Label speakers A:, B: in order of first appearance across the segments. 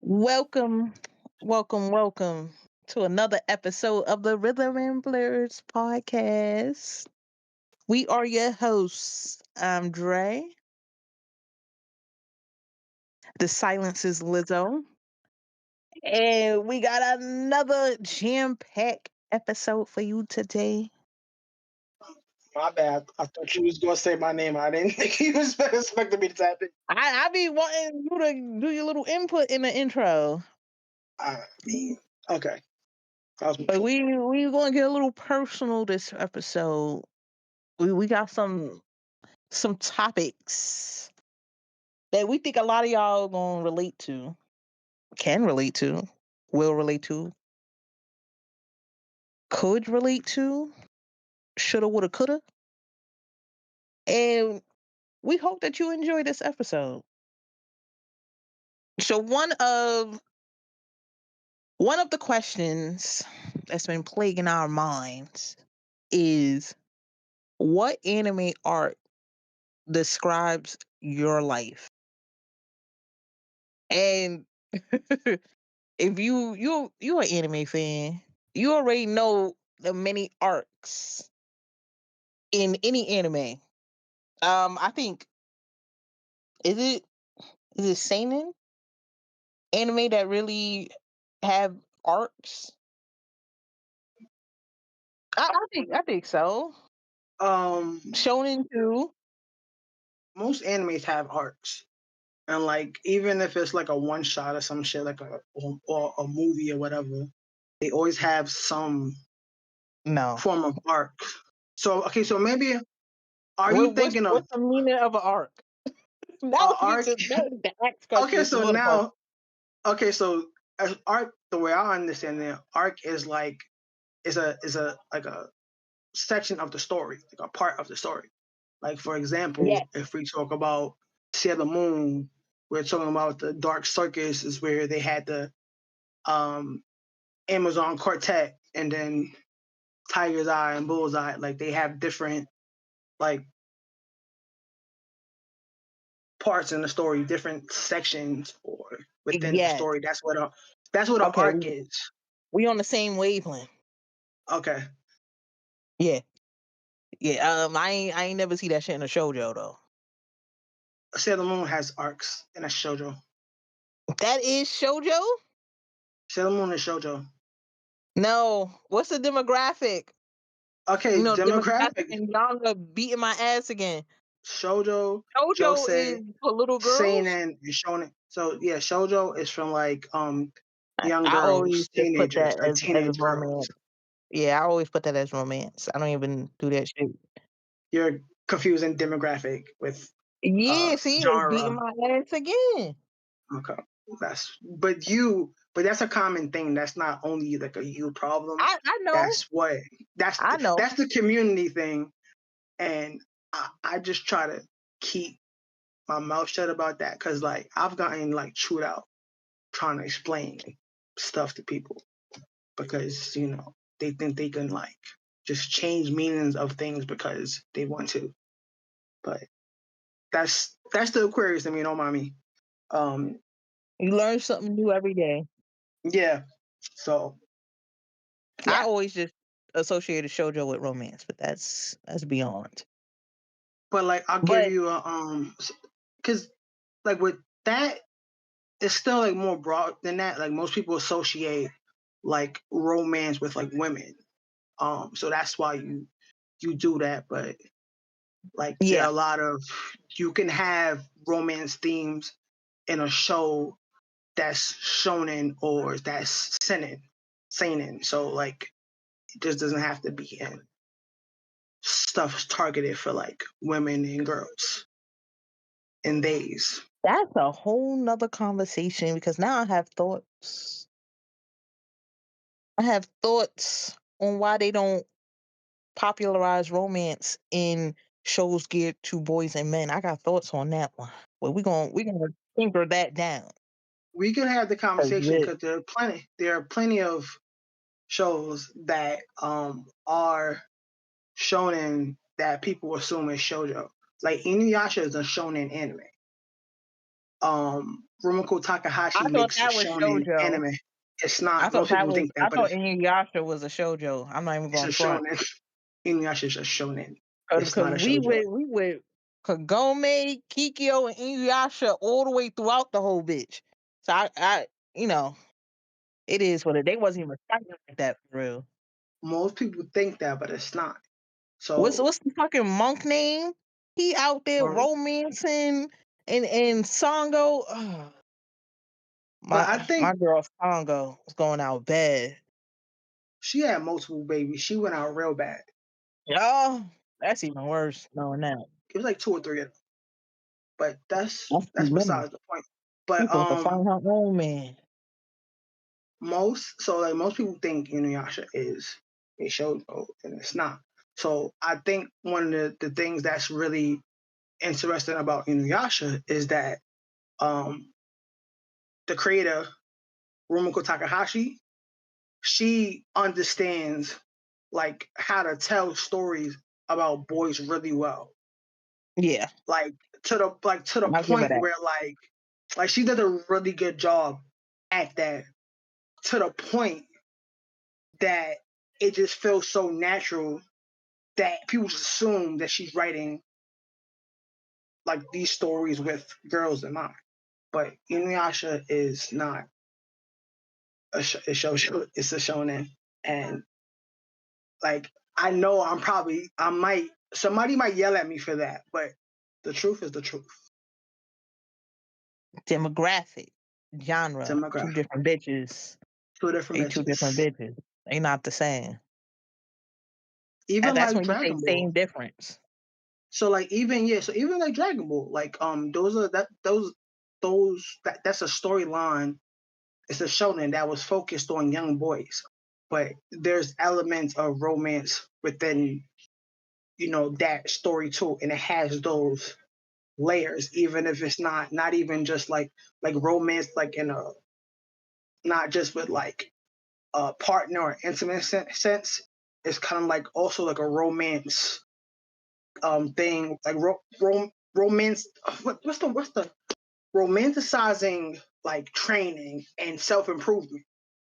A: Welcome, welcome to another episode of the Rhythm and Blerds Podcast. We are your hosts. I'm Dre. The silence is Lizzo. And we got another jam-packed episode for you today.
B: My bad. I thought you was gonna say my name. I didn't think you was expecting me to type it.
A: I be wanting you to do your little input in the intro.
B: I mean, okay.
A: But we gonna get a little personal this episode. We got some topics that we think a lot of y'all gonna relate to, can relate to, will relate to, could relate to, shoulda, woulda, coulda. And we hope that you enjoy this episode. So one of the questions that's been plaguing our minds is, what anime art describes your life? And if you're an anime fan, you already know the many arcs in any anime. I think is it is it seinen anime that really have arcs? I think so.
B: um
A: Shonen too.
B: most animes have arcs. And like even if it's like a one shot or some shit like or a movie or whatever, they always have some
A: No.
B: form of arc. So okay, so maybe are you
A: What, what's
B: thinking of
A: what's the meaning of an arc? That would be
B: arc?
A: just that would be the ask question
B: Okay,
A: is a
B: so
A: little bit.
B: now so as arc, the way I understand it, arc is like is a like a section of the story, like a part of the story. Like for
A: Yeah.
B: example, if we talk about Sailor Moon, we're talking about the Dark Circus is where they had the um Amazon Quartet and then Tiger's Eye and Bullseye. Like they have different like parts in the story, different sections or within the
A: Yeah.
B: story. That's what an
A: Okay.
B: arc is.
A: We on the same wavelength.
B: Okay.
A: Yeah. Yeah. I ain't never see that shit in a shoujo though.
B: Sailor Moon has arcs and that's shoujo.
A: That is shoujo?
B: Sailor Moon is shoujo.
A: No. What's the demographic?
B: Okay,
A: Demographic
B: demographic.
A: and genre beating my ass again.
B: Shoujo,
A: Shoujo is
B: josei,
A: for little girls.
B: seinen, and shonen. So yeah, shoujo is from like young
A: I always
B: girls,
A: just put
B: teenagers,
A: that
B: like
A: as
B: teenage girls.
A: romance. Yeah, I always put that as romance. I don't even do that shit.
B: You're confusing demographic with
A: Yeah, see, it's beating
B: genre.
A: my ass again.
B: Okay, but that's a common thing. That's not only like a you problem.
A: I know.
B: That's what
A: I know.
B: that's the community thing, and I just try to keep my mouth shut about that because like I've gotten like chewed out trying to explain stuff to people because they think they can like just change meanings of things because they want to. But that's the Aquarius in me, don't mind me. Um,
A: You learn something new every day.
B: yeah. So
A: I
B: yeah,
A: always just associated shoujo with romance, but that's beyond.
B: but like I'll give
A: But
B: you a because like with that, it's still like more broad than that. Like most people associate like romance with like women. So that's why you do that, but like there
A: yeah,
B: are a lot of you can have romance themes in a show that's shonen or that's seinen. So like it just doesn't have to be in stuff targeted for like women and girls and theys.
A: that's a whole nother conversation because now I have thoughts on why they don't popularize romance in shows geared to boys and men. I got thoughts on that one. Well, we gonna tinker that down.
B: We can have the
A: 'Cause
B: conversation
A: it-
B: because there are plenty of shows that are shonen that people assume is shoujo. Like Inuyasha is a shonen anime. Rumiko
A: I
B: Takahashi
A: thought
B: makes
A: that was
B: shonen
A: shoujo.
B: anime. It's not. Most people think that,
A: I
B: but
A: thought Inuyasha was a shoujo. I'm not even
B: it's a
A: going front.
B: shonen. Inuyasha is a shonen. It's
A: Because
B: not a shoujo.
A: we went Kagome, Kikyo, and Inuyasha all the way throughout the whole bitch. So you know, it is what it. They wasn't even fighting like that for real.
B: Most people think that, but it's not.
A: What's
B: So,
A: the fucking monk name? He out there
B: um,
A: romancing and Sango. Ugh,
B: but I
A: my
B: think
A: girl Sango was going out bad.
B: she had multiple babies. She went out real bad.
A: Oh, that's even worse knowing that.
B: It was like 2 or 3 of them. But
A: That's too
B: that's
A: many.
B: besides the point.
A: She's
B: But
A: supposed to find her own man.
B: most people think Inuyasha is a shoujo, and it's not. So I think one of the things that's really interesting about Inuyasha is that um, the creator Rumiko Takahashi, she understands like how to tell stories about boys really well.
A: Yeah,
B: Like to the
A: I'll give her
B: point
A: that.
B: where like she did a really good job at that, to the point that it just feels so natural that people just assume that she's writing like these stories with girls in mind. But Inuyasha is not a shoujo; it's a shonen, and like I know somebody might yell at me for that, but the truth is the truth.
A: Demographic, genre, two
B: Demographic,
A: different bitches.
B: two different
A: They two different
B: bitches.
A: bitches. They not the same.
B: Even
A: That's
B: like
A: when you say
B: Dragon Ball.
A: same difference.
B: So like even like Dragon Ball, like that's a storyline. It's a shonen that was focused on young boys, but there's elements of romance within that story too, and it has those layers, even if it's not even just like romance, like in a not just with like a partner or intimate sense. It's kind of like also like a romance thing, like romance. What's the romanticizing like training and self improvement.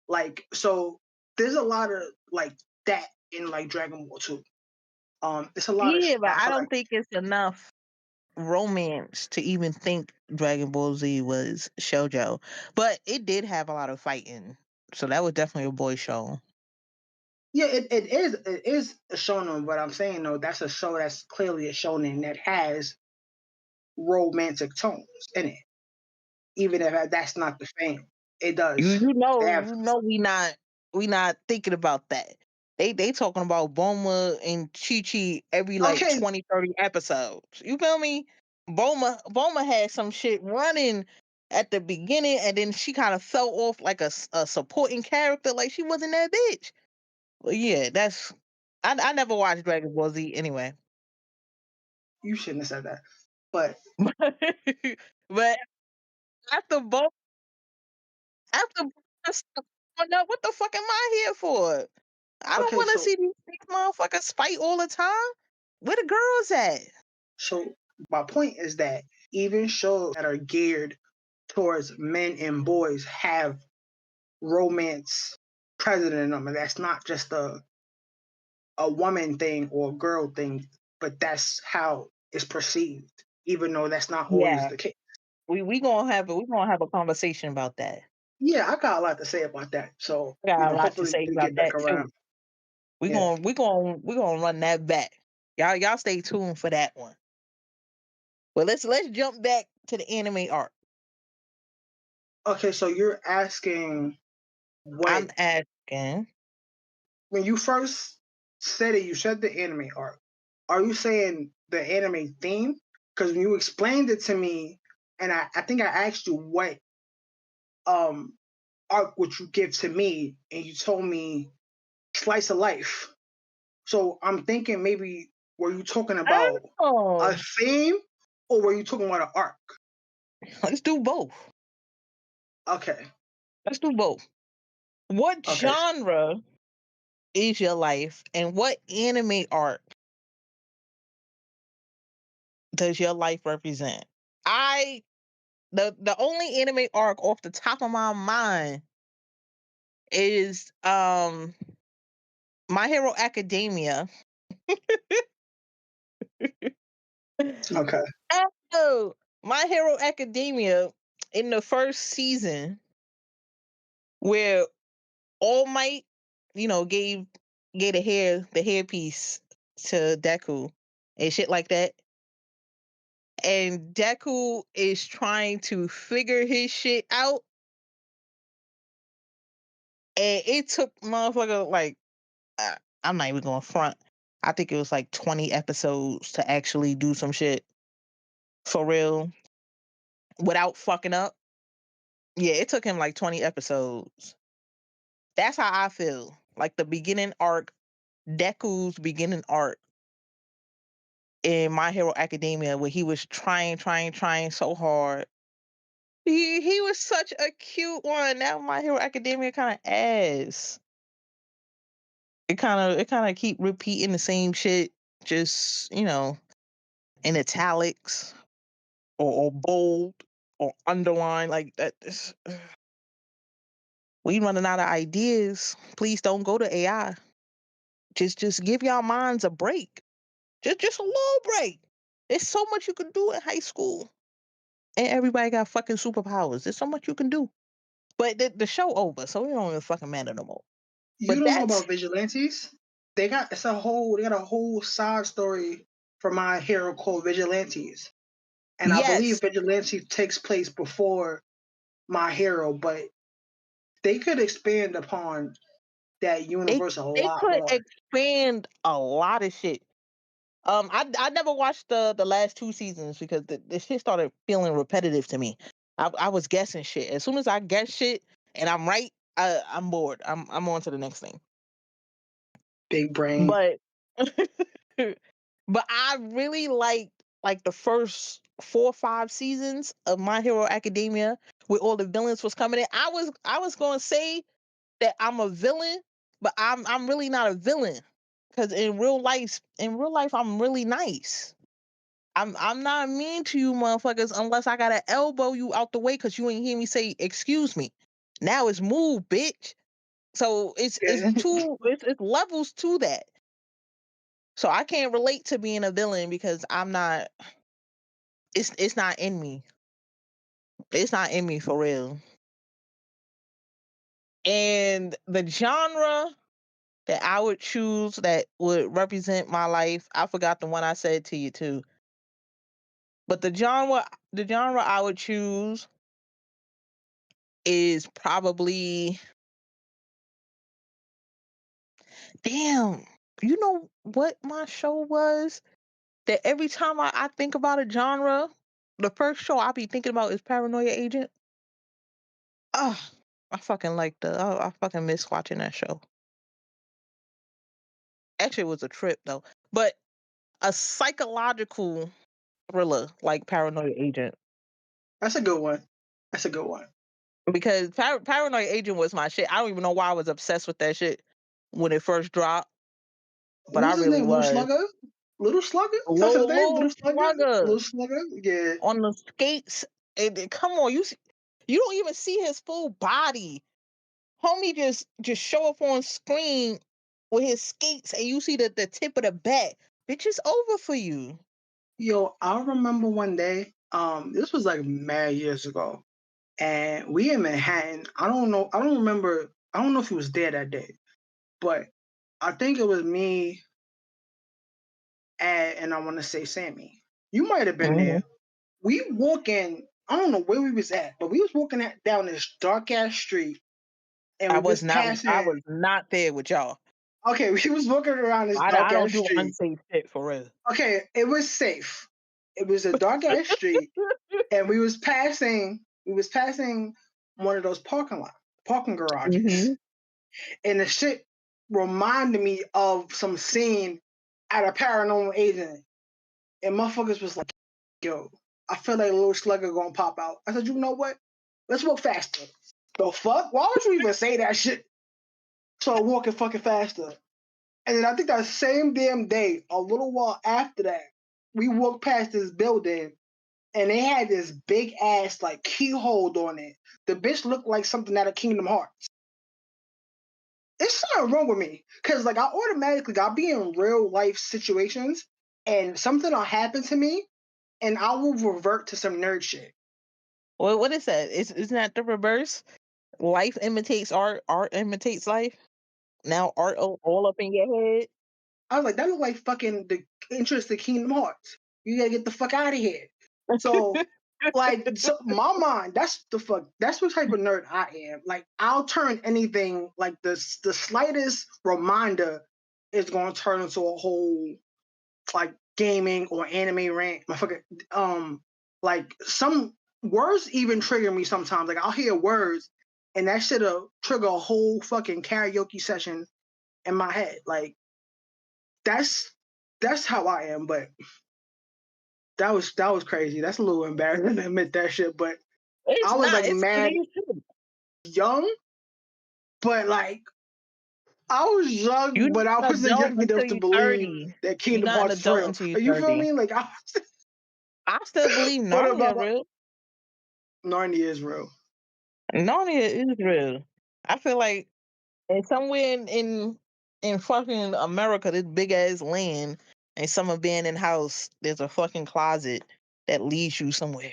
B: Like so, there's a lot of like that in like Dragon Ball too. It's a lot of
A: Yeah, but
B: I
A: I
B: feel
A: don't
B: like.
A: think it's enough romance to even think Dragon Ball Z was shoujo. But it did have a lot of fighting. So that was definitely a boy show.
B: Yeah, it is a shonen, but I'm saying though that's a show that's clearly a shonen that has romantic tones in it, even if that's not the thing. It does. They have
A: We not thinking about that. They talking about Boma and Chi Chi every like
B: okay.
A: 20, 30 episodes. You feel me? Boma had some shit running at the beginning, and then she kind of fell off like a supporting character, like she wasn't that bitch. Well, yeah, that's I never watched Dragon Ball Z anyway.
B: You shouldn't have said that, but
A: But after both after both what the fuck am I here for? I don't
B: okay.
A: want to
B: So
A: see these motherfuckers fight all the time. Where the girls at?
B: so my point is that even shows that are geared towards men and boys have romance present in them, and that's not just a woman thing or a girl thing, but that's how it's perceived, even though that's not always
A: Yeah,
B: the case.
A: we gonna have a conversation about that.
B: Yeah, I got a lot to say about that. So,
A: I got a lot to
B: hopefully we
A: say
B: can
A: about
B: get back
A: that
B: around.
A: too. We
B: Yeah.
A: gonna we gonna we gonna run that back. Y'all stay tuned for that one. But let's jump back to the anime art.
B: Okay, so you're asking what
A: I'm asking.
B: when you first said it, you said the anime arc. Are you saying the anime theme? Because when you explained it to me, and I think I asked you what um arc would you give to me, and you told me slice of life. So I'm thinking maybe were you talking about a
A: Oh,
B: theme or were you talking about an arc?
A: let's do both.
B: Okay.
A: Let's do both. What
B: Okay.
A: genre is your life, and what anime art does your life represent? I the only anime arc off the top of my mind is My Hero Academia.
B: Okay.
A: Oh, My Hero Academia in the first season where All Might, gave the hairpiece to Deku and shit like that. And Deku is trying to figure his shit out. And it took motherfucker like I'm not even going front. I think it was like 20 episodes to actually do some shit for real without fucking up. Yeah, it took him like 20 episodes. That's how I feel. Like the beginning arc, Deku's beginning arc in My Hero Academia, where he was trying so hard. He was such a cute one. Now My Hero Academia kind of ass. It kind of keep repeating the same shit, just in italics or bold or underline like that. We running out of ideas. Please don't go to AI. Just give y'all minds a break. Just a little break. There's so much you can do in high school. And everybody got fucking superpowers. There's so much you can do. But the show over, so we don't even fucking matter no more.
B: You
A: But
B: don't know
A: that's
B: about vigilantes? They got a whole side story for My Hero called Vigilantes. And I believe
A: yes,
B: Vigilante takes place before My Hero, but they could expand upon that
A: they
B: universe a
A: they
B: lot
A: could
B: more.
A: expand a lot of shit. I never watched the last two seasons because the shit started feeling repetitive to me. I was guessing shit. As soon as I guess shit and I'm right, I'm bored. I'm on to the next thing.
B: Big brain.
A: But but I really liked like the first 4 or 5 seasons of My Hero Academia where all the villains was coming in. I was gonna say that I'm a villain, but I'm really not a villain. Cause in real life I'm really nice. I'm not mean to you motherfuckers unless I gotta elbow you out the way because you ain't hear me say excuse me. Now it's move, bitch. So it's
B: Yeah.
A: two it's levels to that. So I can't relate to being a villain because I'm not. It's not in me. It's not in me for real. And the genre that I would choose that would represent my life, I forgot the one I said to you too. But the genre I would choose is probably damn. You know what my show was? That every time I think about a genre, the first show I be thinking about is Paranoia Agent. Oh, I fucking miss watching that show. Actually, it was a trip though. But a psychological thriller like Paranoia Agent.
B: That's a good one. That's a good one.
A: Because Paranoia Agent was my shit. I don't even know why I was obsessed with that shit when it first dropped, but
B: What
A: I
B: was his
A: really
B: name? Little
A: was.
B: Slugger? Little Slugger? That's his name?
A: Little
B: Little Slugger?
A: slugger
B: Little Slugger? Yeah.
A: on the skates. Come on, you don't even see his full body. Homie just show up on screen with his skates and you see the tip of the bat. Bitch, it's over for you.
B: Yo, I remember one day, this was like mad years ago, and we in Manhattan. I don't know if he was there that day, but I think it was me and I want to say Sammy. You might have been
A: Mhm.
B: there. We walking, I don't know where we was at, but we was walking down this dark ass street, and
A: I
B: we
A: was
B: was
A: not I
B: passing.
A: was not there with y'all.
B: Okay, we was walking around this
A: I
B: dark
A: don't
B: ass
A: do
B: street.
A: unsafe shit for real.
B: Okay, it was safe. It was a dark ass street, and we was passing one of those parking garages,
A: Hmm.
B: and the shit reminded me of some scene at a paranormal agent, and motherfuckers was like, yo, I feel like a little slugger gonna pop out. I said, you know what, let's walk faster. The fuck, why would you even say that shit? So I'm walking fucking faster, and then I think that same damn day, a little while after that, we walked past this building, and they had this big ass like keyhole on it. The bitch looked like something out of Kingdom Hearts. It's something wrong with me, cause like I'll be in real life situations, and something will happen to me, and I will revert to some nerd shit.
A: Well, what is that? Isn't that the reverse? Life imitates art, art imitates life. Now art all up in your head.
B: I was like, that look like fucking the interest of Kingdom Hearts. You gotta get the fuck out of here. So, so my mind, that's what type of nerd I am. Like, I'll turn anything, like the slightest reminder is gonna turn into a whole like gaming or anime rant. Like some words even trigger me sometimes. Like I'll hear words and that shit'll trigger a whole fucking karaoke session in my head. Like that's how I am, but that was crazy. That's a little embarrassing to admit that shit, but
A: It's
B: I was
A: not.
B: like
A: It
B: mad
A: is too.
B: young, but like I was
A: You're
B: young,
A: not
B: but I
A: an
B: wasn't
A: adult
B: young
A: until
B: enough to
A: you're
B: believe
A: 30.
B: that
A: You're
B: Kingdom
A: not an
B: Hearts is
A: adult
B: real.
A: until you're
B: You feel
A: 30.
B: me? Like
A: I still believe
B: what
A: Narnia
B: about
A: real.
B: Narnia is real.
A: Narnia is real. I feel like and somewhere in fucking America, this big ass land, and some abandoned house, there's a fucking closet that leads you somewhere.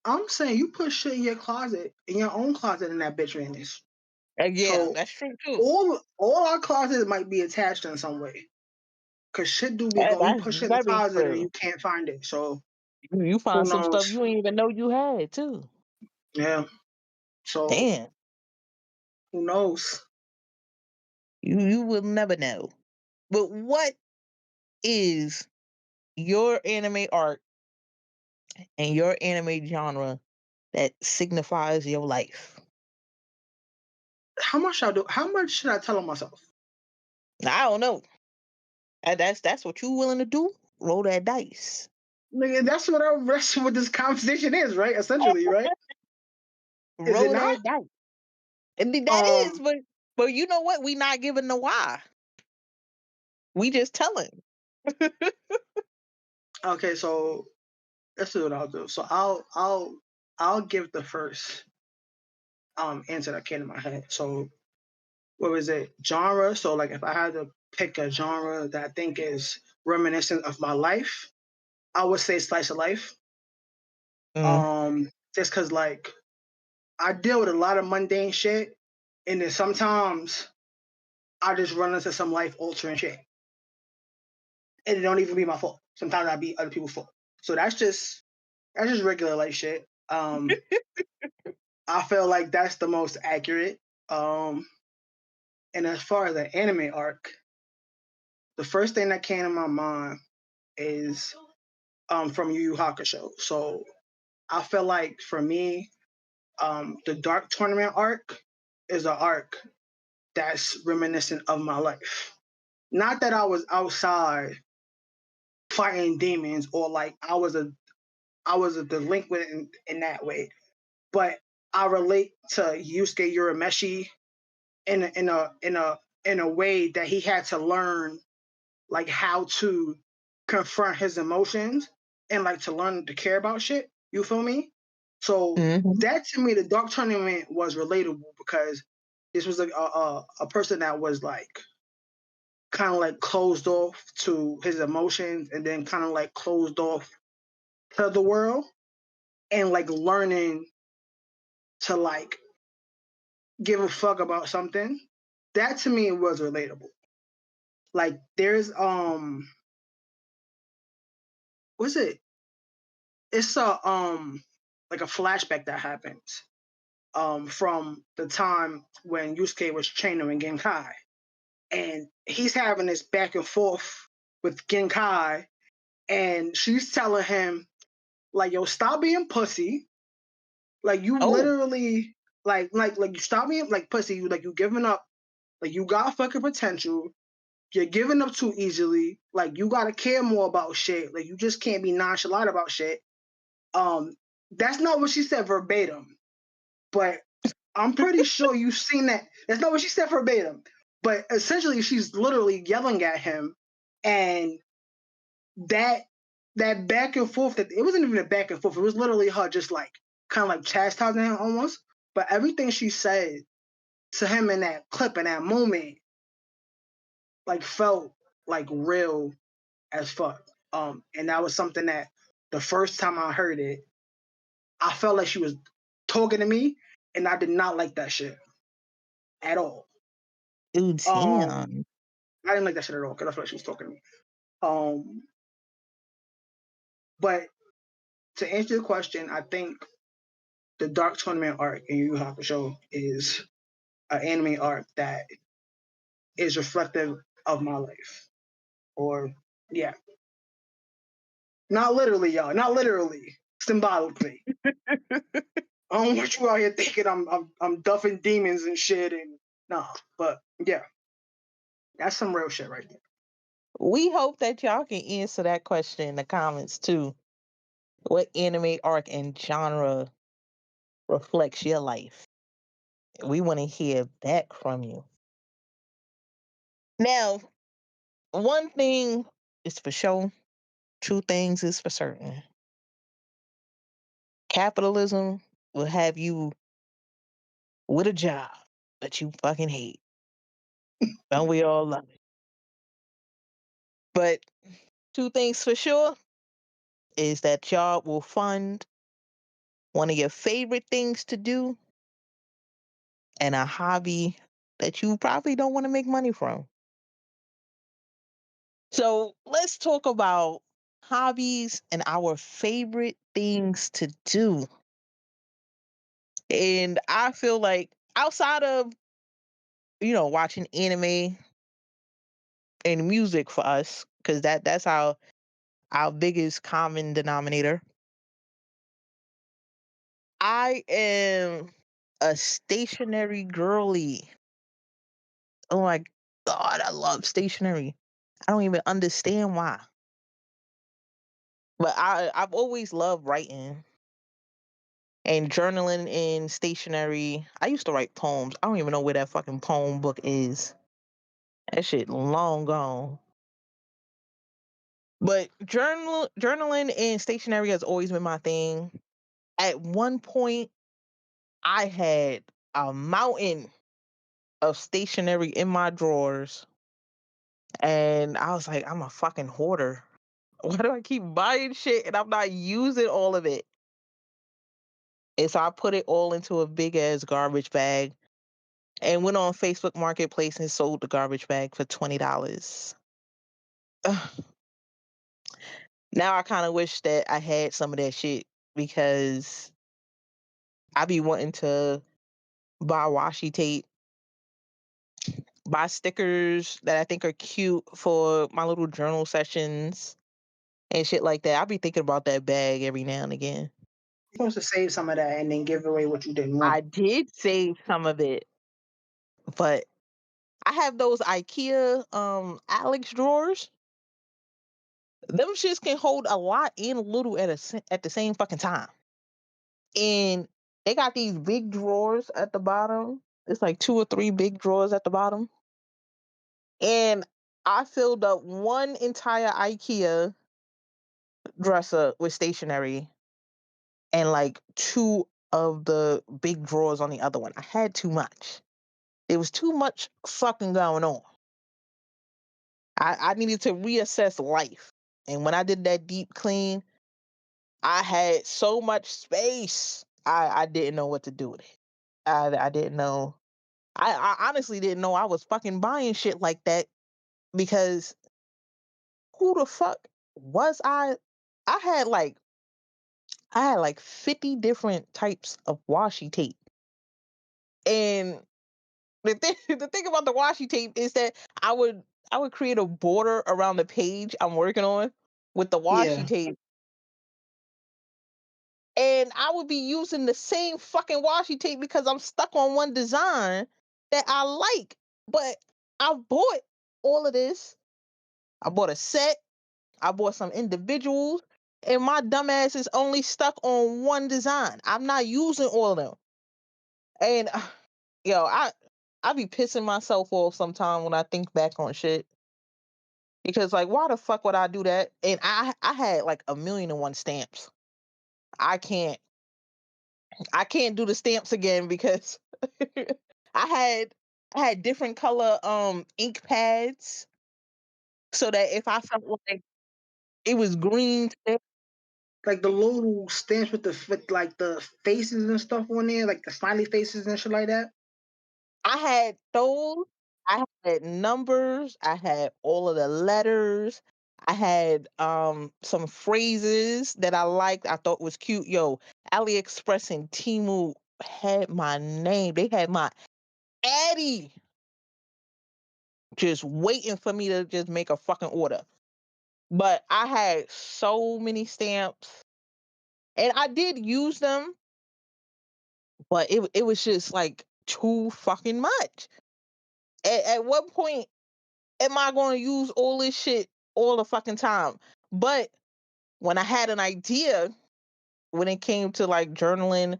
B: I'm saying you put shit in your closet, in your own closet, and that bitch vanished.
A: Yeah,
B: So
A: that's true too.
B: all our closets might be attached in some way. Cause shit do be going. You
A: That's
B: put shit in the
A: very
B: closet and
A: true.
B: you can't find it. So
A: You
B: who
A: find some stuff
B: knows?
A: you didn't even know you had too.
B: Yeah. So
A: Damn,
B: who knows?
A: you will never know. But what is your anime art and your anime genre that signifies your life?
B: How much I do? How much should I tell on myself?
A: I don't know. That's what you willing to do. Roll that dice.
B: Nigga, that's what what this conversation is, right? Essentially, right? Is it
A: Roll
B: not?
A: that dice. And that is,
B: Um.
A: but you know what? We not giving the why. We just telling.
B: Okay, so let's see what I'll do. So I'll give the first answer that came to my head. So what was it? Genre. So like if I had to pick a genre that I think is reminiscent of my life, I would say slice of life.
A: Mm.
B: Just cause like I deal with a lot of mundane shit, and then sometimes I just run into some life altering shit, and it don't even be my fault. Sometimes I be other people's fault. So that's just regular life shit. I feel like that's the most accurate. Um, and as far as the anime arc, the first thing that came to my mind is from Yu Yu Hakusho. So I feel like for me, the Dark Tournament arc is an arc that's reminiscent of my life. Not that I was outside fighting demons or like I was a delinquent in that way, but I relate to Yusuke Urameshi in a way that he had to learn like how to confront his emotions and like to learn to care about shit. You feel me? So
A: Mm-hmm.
B: that to me, the Dark Tournament was relatable because this was a person that was like kind of like closed off to his emotions and then kind of like closed off to the world and like learning to like give a fuck about something. That to me was relatable. Like there's what's it? It's a like a flashback that happens from the time when Yusuke was training in Genkai. And he's having this back and forth with Genkai and she's telling him like, yo, stop being pussy. Like you
A: Oh,
B: literally like you stop being like pussy, you giving up, like you got fucking potential. You're giving up too easily. Like you gotta care more about shit. Like you just can't be nonchalant about shit. Um, that's not what she said verbatim, but I'm pretty sure you've seen that. That's not what she said verbatim, but essentially she's literally yelling at him, and that that back and forth, that it wasn't even a back and forth. It was literally her just like kind of like chastising him almost. But everything she said to him in that clip, in that moment, like felt like real as fuck. And that was something that the first time I heard it, I felt like she was talking to me, and I did not like that shit at all.
A: Ooh,
B: Um,
A: damn.
B: I didn't like that shit at all because I felt like she was talking to me. Um, but to answer your question, I think the Dark Tournament arc in Yu Yu Hakusho is an anime arc that is reflective of my life. Or yeah, not literally, y'all, not literally, symbolically. I don't want you out here thinking I'm duffing demons and shit and nah, but yeah, that's some real shit right there.
A: We hope that y'all can answer that question in the comments too. What anime arc and genre reflects your life? We want to hear back from you. Now, one thing is for sure, two things is for certain. Capitalism will have you with a job that you fucking hate. Don't we all love it? But two things for sure is that y'all will fund one of your favorite things to do and a hobby that you probably don't want to make money from. So let's talk about hobbies and our favorite things to do. And I feel like outside of, watching anime and music for us, because that's our biggest common denominator. I am a stationary girly. Oh my God, I love stationery. I don't even understand why. But I've always loved writing and journaling in stationery. I used to write poems. I don't even know where that fucking poem book is. That shit long gone. But journaling and stationery has always been my thing. At one point, I had a mountain of stationery in my drawers, and I was like, I'm a fucking hoarder. Why do I keep buying shit and I'm not using all of it? And so I put it all into a big ass garbage bag and went on Facebook Marketplace and sold the garbage bag for $20. Now I kind of wish that I had some of that shit because I be wanting to buy washi tape, buy stickers that I think are cute for my little journal sessions and shit like that. I be thinking about that bag every now and again.
B: You're supposed to save some of that and then give away what you didn't want.
A: I did save some of it, but I have those IKEA Alex drawers. Them shits can hold a lot and a little at the same fucking time. And they got these big drawers at the bottom. It's like two or three big drawers at the bottom. And I filled up one entire IKEA dresser with stationery and like two of the big drawers on the other one. I had too much. There was too much fucking going on. I needed to reassess life. And when I did that deep clean, I had so much space. I didn't know what to do with it. I didn't know. I honestly didn't know I was fucking buying shit like that because who the fuck was I? I had like I had like 50 different types of washi tape. And the thing about the washi tape is that I would I would create a border around the page I'm working on with the washi
B: Yeah.
A: tape. And I would be using the same fucking washi tape because I'm stuck on one design that I like. But I bought all of this. I bought a set. I bought some individuals. And my dumbass is only stuck on one design. I'm not using all of them. And yo, I be pissing myself off sometime when I think back on shit. Because like, why the fuck would I do that? And I had like 1,000,001 stamps. I can't I can't do the stamps again because I had I had different color ink pads so that if I felt like it was green stamp,
B: Like the little stamps with like the faces and stuff on there, like the smiley faces and shit like that.
A: I had those. I had numbers. I had all of the letters. I had some phrases that I liked. I thought was cute. Yo, AliExpress and Temu had my name. They had my Addy just waiting for me to just make a fucking order. But I had so many stamps, and I did use them, but it was just like too fucking much. At what point am I going to use all this shit all the fucking time? But when I had an idea, when it came to like journaling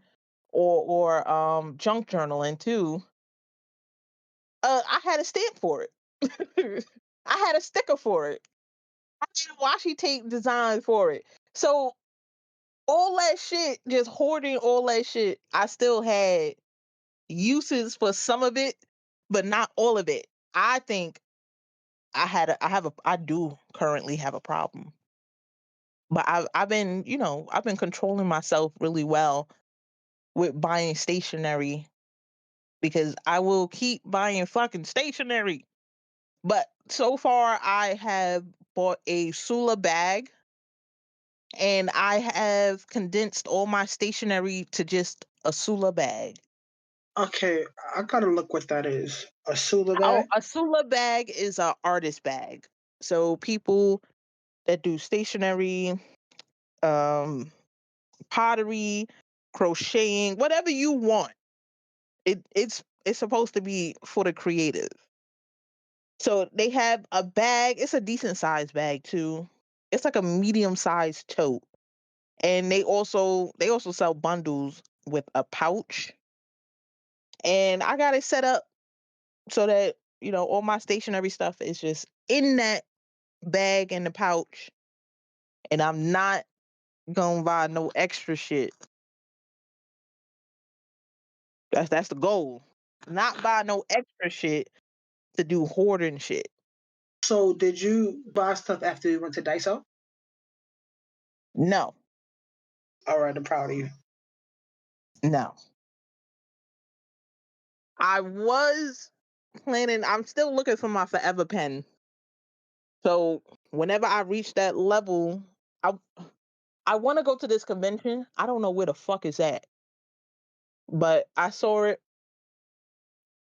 A: or junk journaling too, I had a stamp for it. I had a sticker for it. I had a washi tape design for it. So all that shit, just hoarding all that shit, I still had uses for some of it, but not all of it. I think I do currently have a problem. But I've been, I've been controlling myself really well with buying stationery because I will keep buying fucking stationery. But so far I have bought a Sula bag and I have condensed all my stationery to just a Sula bag.
B: Okay, I gotta look what that is. A Sula
A: Oh,
B: bag?
A: a Sula bag is a artist bag. So people that do stationery, um, pottery, crocheting, whatever you want. It's supposed to be for the creative. So they have a bag. It's a decent sized bag too. It's like a medium sized tote. And they also sell bundles with a pouch. And I got it set up so that, all my stationery stuff is just in that bag and the pouch. And I'm not gonna buy no extra shit. That's the goal. Not buy no extra shit to do hoarding shit.
B: So did you buy stuff after you went to Daiso?
A: No,
B: All right, I'm proud of you.
A: no. I was planning. I'm still looking for my forever pen. So whenever I reach that level, I I want to go to this convention. I don't know where the fuck it's at, but I saw it.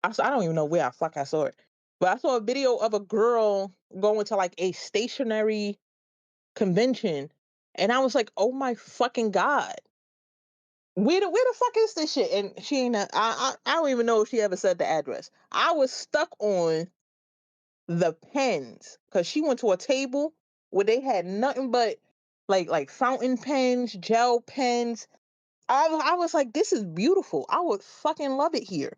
A: I don't even know where I fuck I saw it, but I saw a video of a girl going to like a stationary convention, and I was like, oh my fucking god. Where the fuck is this shit? And she ain't. I don't even know if she ever said the address. I was stuck on the pens because she went to a table where they had nothing but like fountain pens, gel pens. I was like, this is beautiful. I would fucking love it here.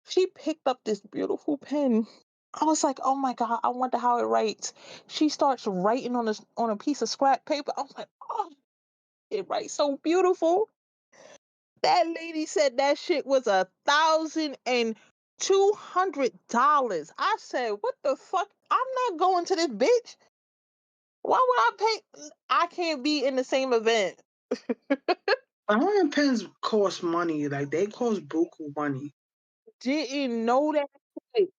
A: She picked up this beautiful pen. I was like, oh my god, I wonder how it writes. She starts writing on a piece of scrap paper. I was like, oh, it writes so beautiful. That lady said that shit was $1,200. I said, what the fuck? I'm not going to this bitch. Why would I pay? I can't be in the same event.
B: Fountain pens cost money. Like they cost buku money.
A: Didn't know that shit.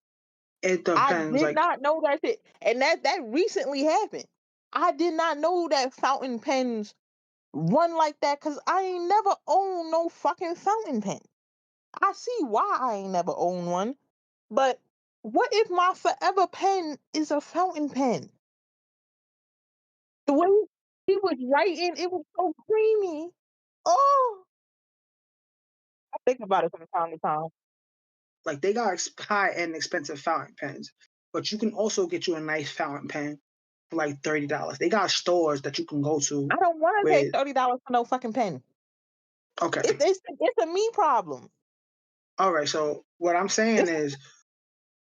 B: It
A: I
B: depends.
A: did
B: Like
A: not know that shit. And that recently happened. I did not know that fountain pens run like that because I ain't never owned no fucking fountain pen. I see why I ain't never owned one. But what if my forever pen is a fountain pen? The way he was writing, it was so creamy. Oh, I think about it from time to time.
B: they got high end expensive fountain pens, but you can also get you a nice fountain pen for like $30. They got stores that you can go to
A: I don't want to pay
B: where
A: $30 for no fucking pen.
B: okay,
A: It's a me problem.
B: all right. So what I'm saying
A: It's
B: is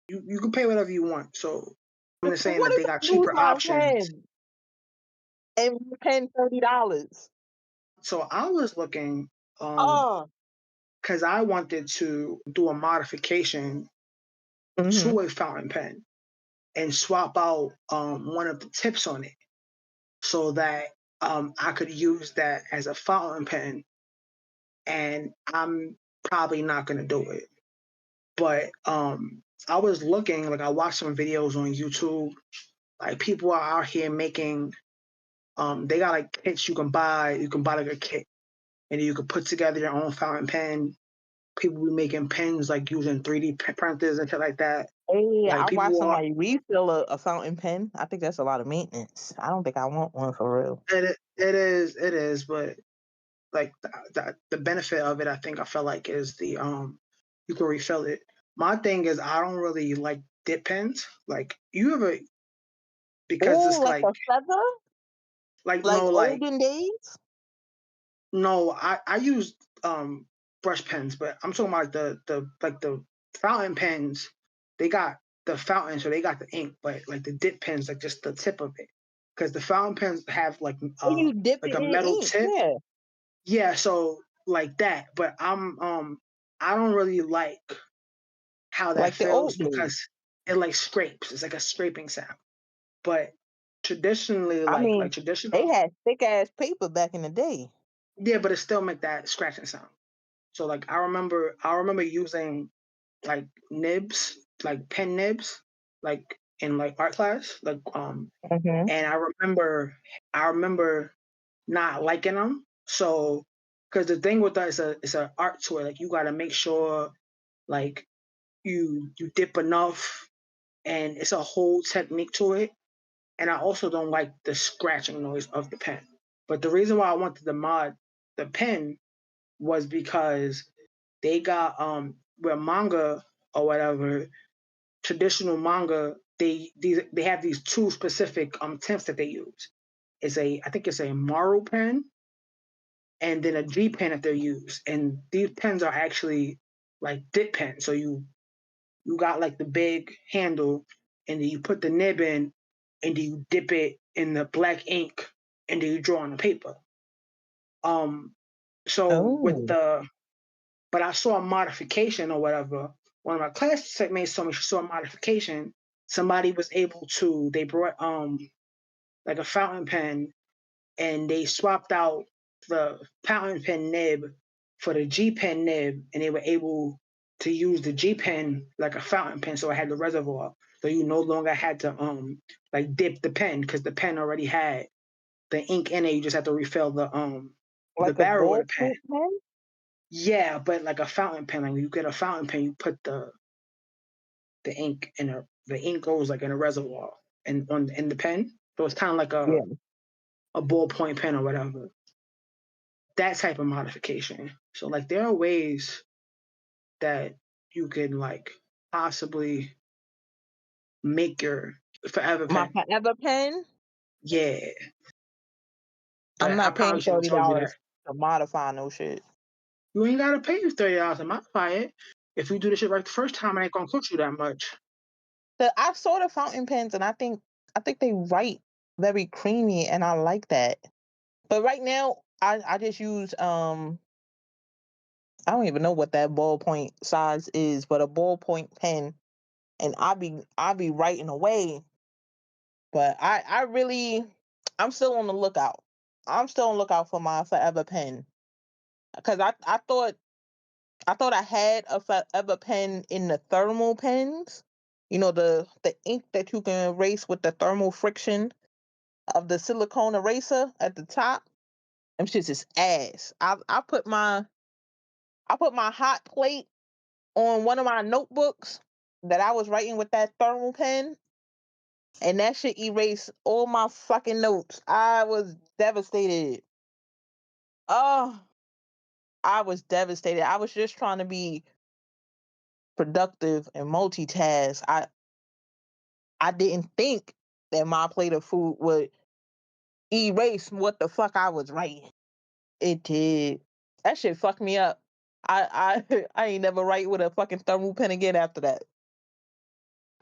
B: you can pay whatever you want. So I'm just saying
A: What
B: that they
A: if
B: got
A: I lose
B: cheaper
A: my
B: options.
A: pen and my pen $30?
B: So I was looking,
A: Oh.
B: because I wanted to do a modification
A: Mm-hmm.
B: to a fountain pen and swap out one of the tips on it so that I could use that as a fountain pen. And I'm probably not gonna do it. But I was looking, like I watched some videos on YouTube. Like people are out here making they got like kits you can buy. You can buy like a kit and you can put together your own fountain pen. People be making pens like using 3D printers and shit like that.
A: Hey,
B: Like
A: I watched
B: people are
A: somebody refill a fountain pen. I think that's a lot of maintenance. I don't think I want one for real.
B: it is, but like the benefit of it, I think I felt like is the you can refill it. My thing is I don't really like dip pens. Like you ever because
A: Oh,
B: it's
A: like a feather?
B: like
A: Like
B: no like
A: olden days?
B: no I use brush pens, but I'm talking about the fountain pens. They got the fountain, so they got the ink, but like the dip pens, like just the tip of it, because the fountain pens have
A: And you dip it
B: like a
A: in
B: metal
A: ink,
B: tip.
A: yeah.
B: Yeah, so like that, but I don't really like how that
A: Like the
B: feels
A: old days.
B: because it like scrapes. It's like a scraping sound. But traditionally,
A: I
B: like
A: mean, they
B: traditional,
A: had thick ass paper back in the day.
B: yeah, but it still make that scratching sound. So like I remember using like nibs, like pen nibs, like in like art class, like
A: Mm-hmm.
B: and I remember not liking them. So because the thing with that is it's a art to it. Like you got to make sure like you dip enough, and it's a whole technique to it. And I also don't like the scratching noise of the pen. But the reason why I wanted to mod the pen was because they got where manga or whatever traditional manga they have these two specific tints that they use. It's a I think it's a Maru pen and then a G pen that they use. And these pens are actually like dip pens. So you got like the big handle and then you put the nib in and then you dip it in the black ink and then you draw on the paper. Um so with
A: Oh.
B: the but I saw a modification or whatever. One of my classmates told me she saw a modification. Somebody was able to they brought like a fountain pen and they swapped out the fountain pen nib for the G pen nib, and they were able to use the G pen like a fountain pen, so it had the reservoir. So you no longer had to like dip the pen because the pen already had the ink in it. You just had to refill the
A: Like a
B: barrel of the pen.
A: ballpoint pen?
B: Yeah, but like a fountain pen, like when you get a fountain pen, you put the ink in the ink goes like in a reservoir and on in the pen. So it's kind of like
A: Yeah.
B: a ballpoint pen or whatever. That type of modification. So like there are ways that you can like possibly make your forever
A: My
B: pen.
A: forever pen,
B: Yeah,
A: I'm
B: but I
A: not paying
B: probably should have
A: thirty
B: told you that.
A: dollars to modify no shit.
B: You ain't gotta pay you $30 to modify it. If you do the shit right the first time, it ain't gonna cost you that much.
A: I saw the fountain pens and I think they write very creamy and I like that. But right now I just use I don't even know what that ballpoint size is, but a ballpoint pen and I be writing away. But I really I'm still on the lookout. I'm still on the lookout for my forever pen. Because I thought I had a forever pen in the thermal pens. You know, the ink that you can erase with the thermal friction of the silicone eraser at the top. Them shits is ass. I put my hot plate on one of my notebooks that I was writing with that thermal pen, and that shit erased all my fucking notes. I was devastated. Oh, I was devastated. I was just trying to be productive and multitask. I didn't think that my plate of food would erase what the fuck I was writing. It did. That shit fucked me up. I I ain't never write with a fucking thermal pen again after that.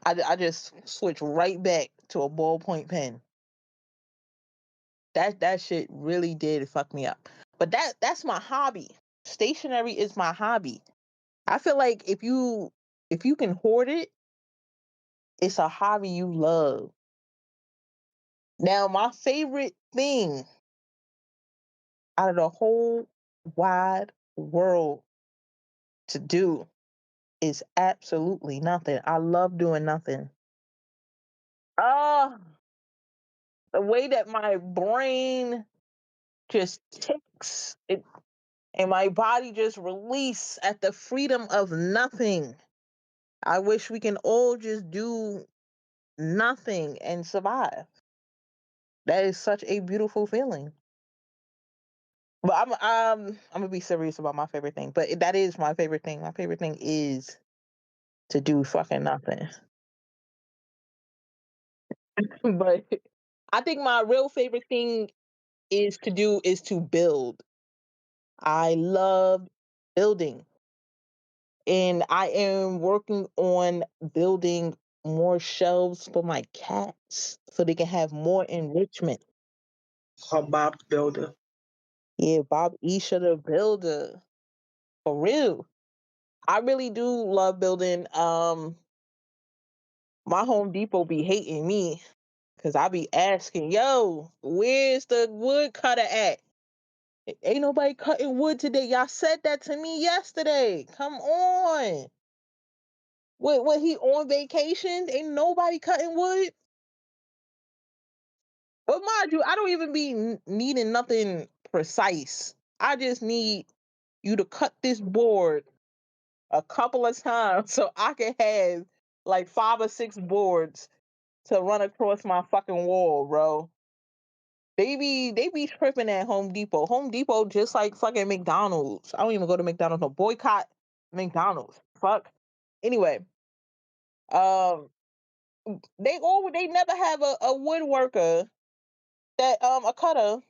A: I just switch right back to a ballpoint pen. That shit really did fuck me up. But that's my hobby. Stationery is my hobby. I feel like if you can hoard it, it's a hobby you love. Now, my favorite thing out of the whole wide world to do is absolutely nothing. I love doing nothing. Ah, the way that my brain just ticks it, and my body just release at the freedom of nothing. I wish we can all just do nothing and survive. That is such a beautiful feeling. But I'm gonna be serious about my favorite thing. But that is my favorite thing. My favorite thing is to do fucking nothing. But I think my real favorite thing is to build. I love building. And I am working on building more shelves for my cats so they can have more enrichment.
B: Bob Builder.
A: Yeah, Bob Isha the builder. For real. I really do love building. My Home Depot be hating me because I be asking, yo, where's the wood cutter at? Ain't nobody cutting wood today. Y'all said that to me yesterday. Come on. What he on vacation? Ain't nobody cutting wood? But mind you, I don't even be needing nothing precise. I just need you to cut this board a couple of times so I can have like 5 or 6 boards to run across my fucking wall, bro. They be tripping at Home Depot. Home Depot just like fucking McDonald's. I don't even go to McDonald's. No, boycott McDonald's. Fuck. Anyway, um, they never have a woodworker that a cutter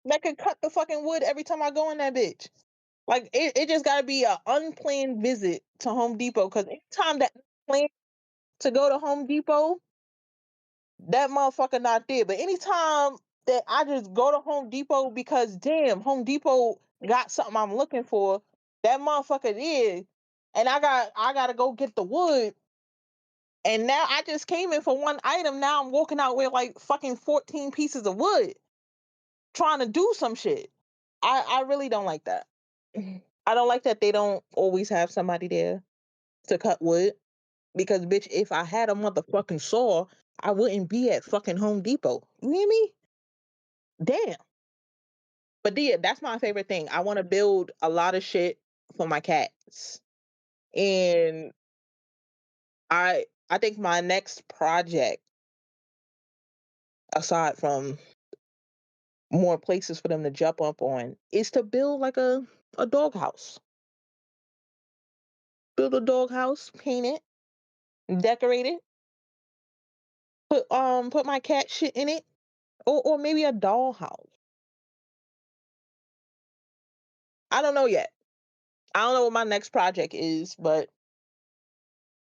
A: that can cut the fucking wood every time I go in that bitch. Like it just gotta be an unplanned visit to Home Depot because anytime that I plan to go to Home Depot, that motherfucker not there. But anytime that I just go to Home Depot because damn, Home Depot got something I'm looking for, that motherfucker is, and I gotta go get the wood. And now I just came in for one item. Now I'm walking out with like fucking 14 pieces of wood trying to do some shit. I really don't like that. I don't like that they don't always have somebody there to cut wood. Because bitch, if I had a motherfucking saw, I wouldn't be at fucking Home Depot. You hear me? Damn. But yeah, that's my favorite thing. I want to build a lot of shit for my cats. And I think my next project, aside from more places for them to jump up on, is to build like a dog house. Build a dog house, paint it, decorate it, put my cat shit in it, or maybe a doll house. I don't know yet. I don't know what my next project is, but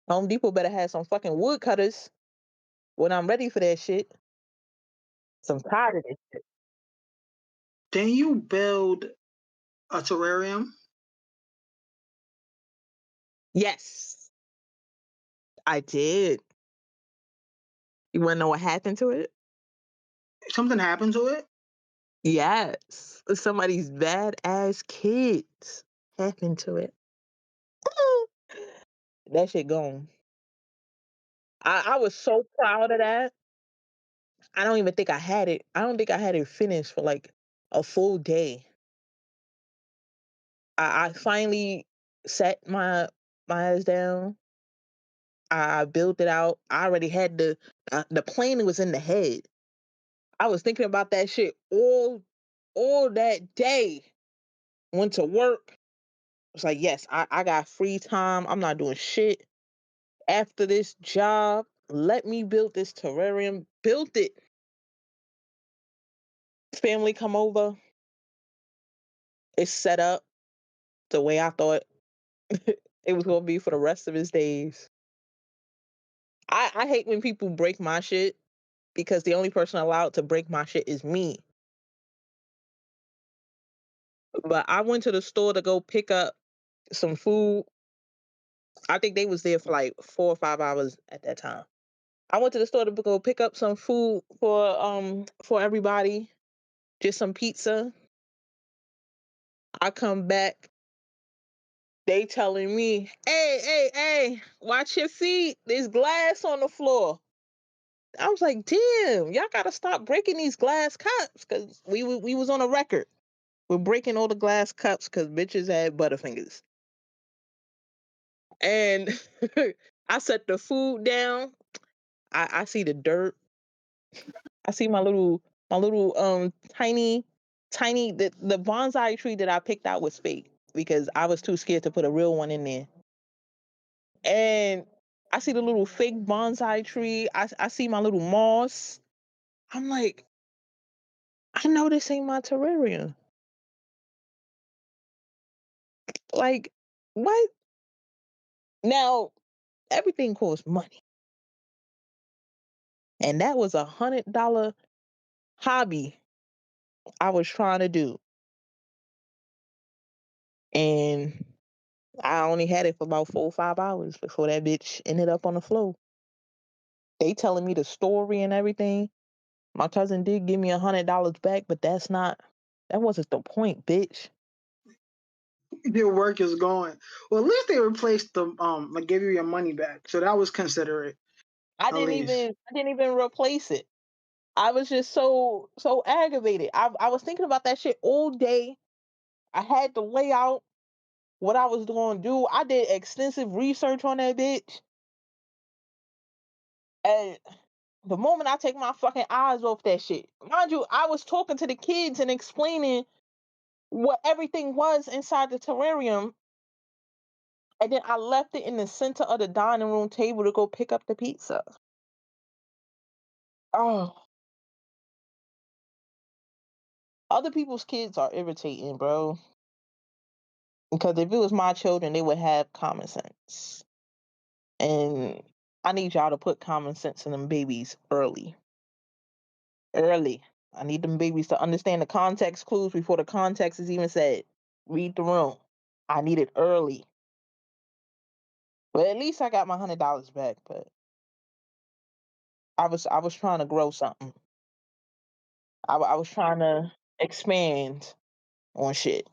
A: Home Depot better have some fucking wood cutters when I'm ready for that shit. So I'm tired of this.
B: Then you build a terrarium.
A: Yes, I did. You wanna know what happened to it?
B: Something happened to it.
A: Yes. Somebody's badass kids happened to it. That shit gone. I was so proud of that. I don't even think I had it. I don't think I had it finished for like a full day. I finally set my ass down. I built it out. I already had the plan was in the head. I was thinking about that shit all that day. Went to work. Was like, yes, I got free time. I'm not doing shit after this job. Let me build this terrarium. Built it. Family come over. It's set up the way I thought it was gonna be for the rest of his days. I hate when people break my shit because the only person allowed to break my shit is me. But I went to the store to go pick up some food. I think they was there for like 4 or 5 hours at that time. I went to the store to go pick up some food for everybody, just some pizza. I come back, they telling me, hey, watch your feet. There's glass on the floor. I was like, damn, y'all gotta stop breaking these glass cups because we was on a record. We're breaking all the glass cups because bitches had butterfingers. And I set the food down. I see the dirt. I see my little tiny the bonsai tree that I picked out was fake because I was too scared to put a real one in there. And I see the little fake bonsai tree. I see my little moss. I'm like, I know this ain't my terrarium. Like, what? Now everything costs money, and that was $100 hobby I was trying to do, and I only had it for about 4 or 5 hours before that bitch ended up on the floor. They telling me the story and everything. My cousin did give me $100 back, but that wasn't the point, bitch.
B: Your work is gone. Well, at least they replaced the like give you your money back, so that was considerate.
A: I
B: At
A: didn't
B: least
A: even I didn't even replace it. I was just so aggravated. I was thinking about that shit all day. I had to lay out what I was going to do. I did extensive research on that bitch. And the moment I take my fucking eyes off that shit, mind you, I was talking to the kids and explaining what everything was inside the terrarium. And then I left it in the center of the dining room table to go pick up the pizza. Oh, other people's kids are irritating, bro. Because if it was my children, they would have common sense. And I need y'all to put common sense in them babies early. Early. I need them babies to understand the context clues before the context is even said. Read the room. I need it early. But at least I got my $100 back. But I was trying to grow something. I was trying to expand on shit.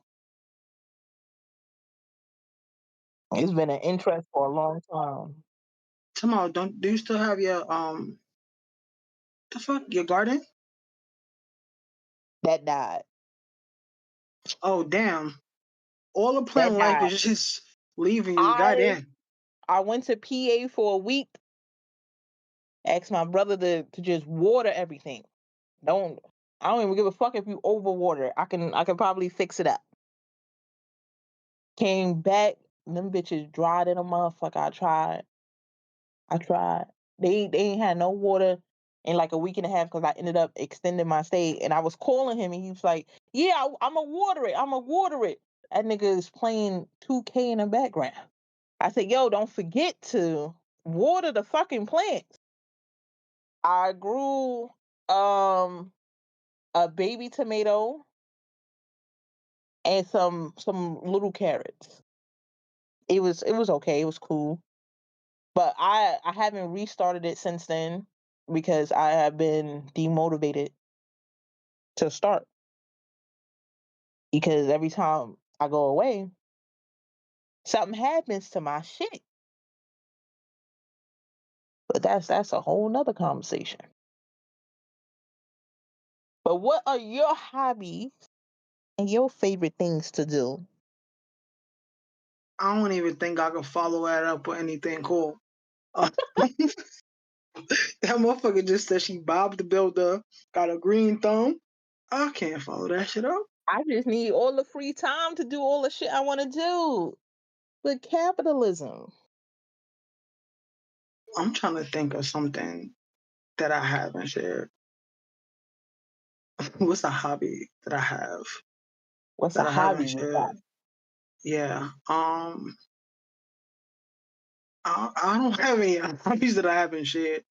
A: It's been an interest for a long time.
B: tomorrow. Don't do you still have your the fuck your garden?
A: That died.
B: Oh damn! All the plant
A: That
B: life
A: died.
B: is just leaving you. God
A: I
B: damn.
A: I went to PA for a week. Asked my brother to just water everything. Don't I don't even give a fuck if you overwater. I can probably fix it up. Came back, them bitches dried in a motherfucker. I tried. They ain't had no water in like a week and a half because I ended up extending my stay. And I was calling him and he was like, "Yeah, I'ma water it. I'ma water it." That nigga is playing 2K in the background. I said, "Yo, don't forget to water the fucking plants." I grew um a baby tomato and some little carrots. It was okay. It was cool. But I haven't restarted it since then because I have been demotivated to start because every time I go away, something happens to my shit. But that's a whole nother conversation. But what are your hobbies and your favorite things to do?
B: I don't even think I can follow that up with anything cool. That motherfucker just said she Bob the Builder, got a green thumb. I can't follow that shit up.
A: I just need all the free time to do all the shit I want to do. With capitalism.
B: I'm trying to think of something that I haven't shared. What's a hobby that I have
A: What's a
B: that I
A: hobby
B: haven't
A: you got?
B: shared? Yeah. I don't have any hobbies that I haven't shared.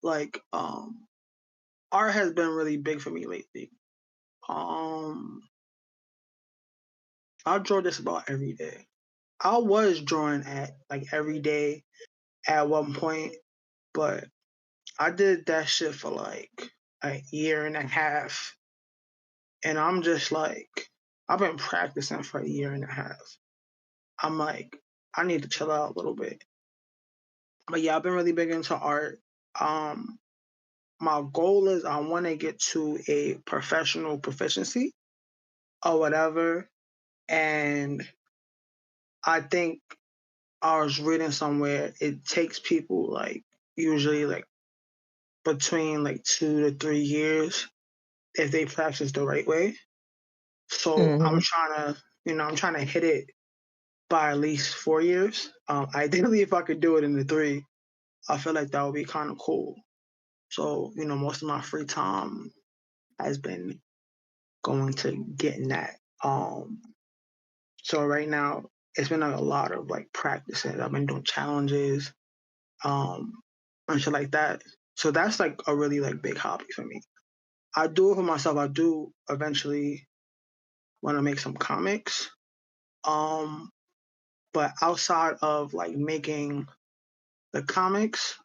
B: Like, art has been really big for me lately. Um, I draw just about every day. I was drawing at like every day at one point, but I did that shit for like a year and a half, and I'm just like, I've been practicing for a year and a half. I'm like, I need to chill out a little bit. But yeah, I've been really big into art. Um, my goal is I want to get to a professional proficiency or whatever. And I think I was reading somewhere it takes people like usually like between like 2 to 3 years if they practice the right way. So I'm
A: Mm-hmm.
B: trying to, I'm trying to hit it by at least 4 years. Ideally, if I could do it in the three, I feel like that would be kind of cool. So, most of my free time has been going to getting that. So right now it's been like a lot of like practicing. I've been doing challenges, um, and shit like that. So that's like a really like big hobby for me. I do it for myself. I do eventually want to make some comics. Um, but outside of like making the comics,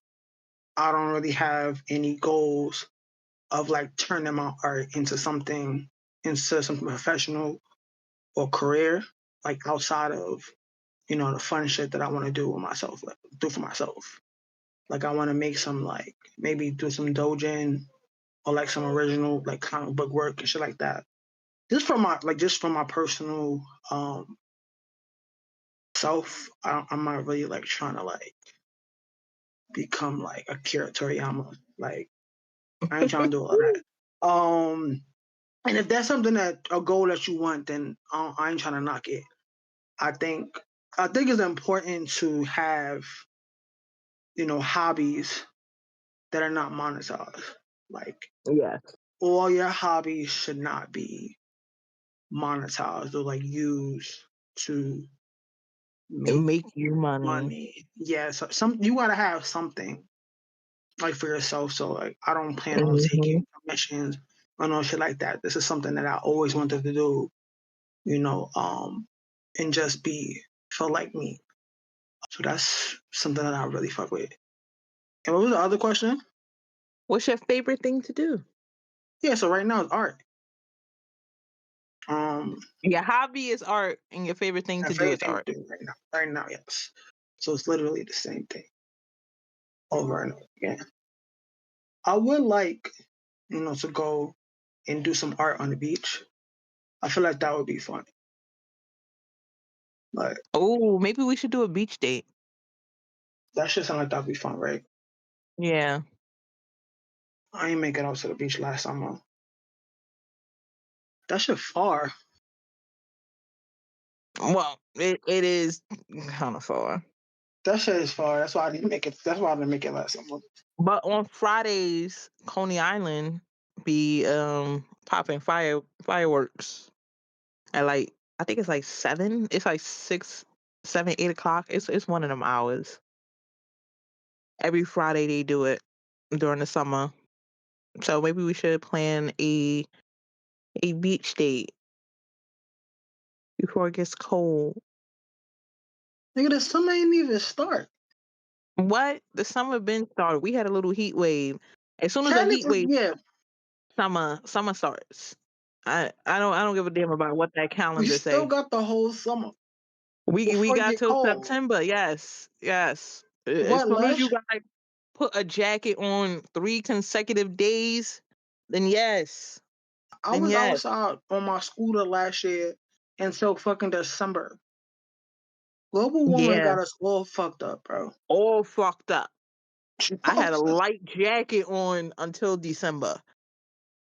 B: I don't really have any goals of like turning my art into something professional or career, like outside of the fun shit that I want to do with myself, like, do for myself. Like I want to make some like maybe do some dojin or like some original like comic book work and shit like that. Just for my personal self. I'm not really like trying to like become like a Akira Toriyama. Like I ain't trying to do all of that. And if that's something that a goal that you want, then I ain't trying to knock it. I think I think it's important to have hobbies that are not monetized. Like
A: Yeah.
B: all your hobbies should not be monetized or like used to make
A: Make you money.
B: money. Yeah, so you gotta have something like for yourself. So like I don't plan on
A: Mm-hmm.
B: taking commissions or no shit like that. This is something that I always wanted to do, you know, um, and just be feel like me. So that's something that I really fuck with. And what was the other question?
A: What's your favorite thing to do?
B: Yeah, so right now it's art. Um,
A: Your hobby is art, and your favorite thing
B: my
A: to do
B: favorite
A: is
B: thing
A: art.
B: to do right now. Right now, yes. So it's literally the same thing over and over again. I would like, to go and do some art on the beach. I feel like that would be fun. Like
A: Oh, maybe we should do a beach date.
B: that should sound like that'd be fun, right?
A: Yeah.
B: I ain't make it out to the beach last summer. That shit far.
A: Well, it is kind of far.
B: That shit is far. That's why I didn't make it. That's why I didn't make it last summer.
A: But on Fridays, Coney Island be popping fireworks at like I think it's like 7. It's like 6, 7, 8 o'clock. It's one of them hours. Every Friday they do it during the summer. So maybe we should plan a beach date before it gets cold.
B: Nigga, the summer ain't even start.
A: What? The summer been started. We had a little heat wave. As soon as a heat
B: Technically,
A: wave,
B: yeah.
A: summer starts. I don't give a damn about what that
B: We
A: calendar
B: still
A: say.
B: got the whole summer
A: We
B: before it
A: got
B: get
A: till
B: cold.
A: September. Yes, yes. As
B: What,
A: soon as you
B: Lush?
A: guys put a jacket on 3 consecutive days, then yes,
B: I
A: then
B: was
A: yes,
B: outside on my scooter last year until fucking December. Global warming
A: yeah,
B: got us all fucked up, bro.
A: all fucked up. I
B: I'm
A: had a
B: just-
A: light jacket on until December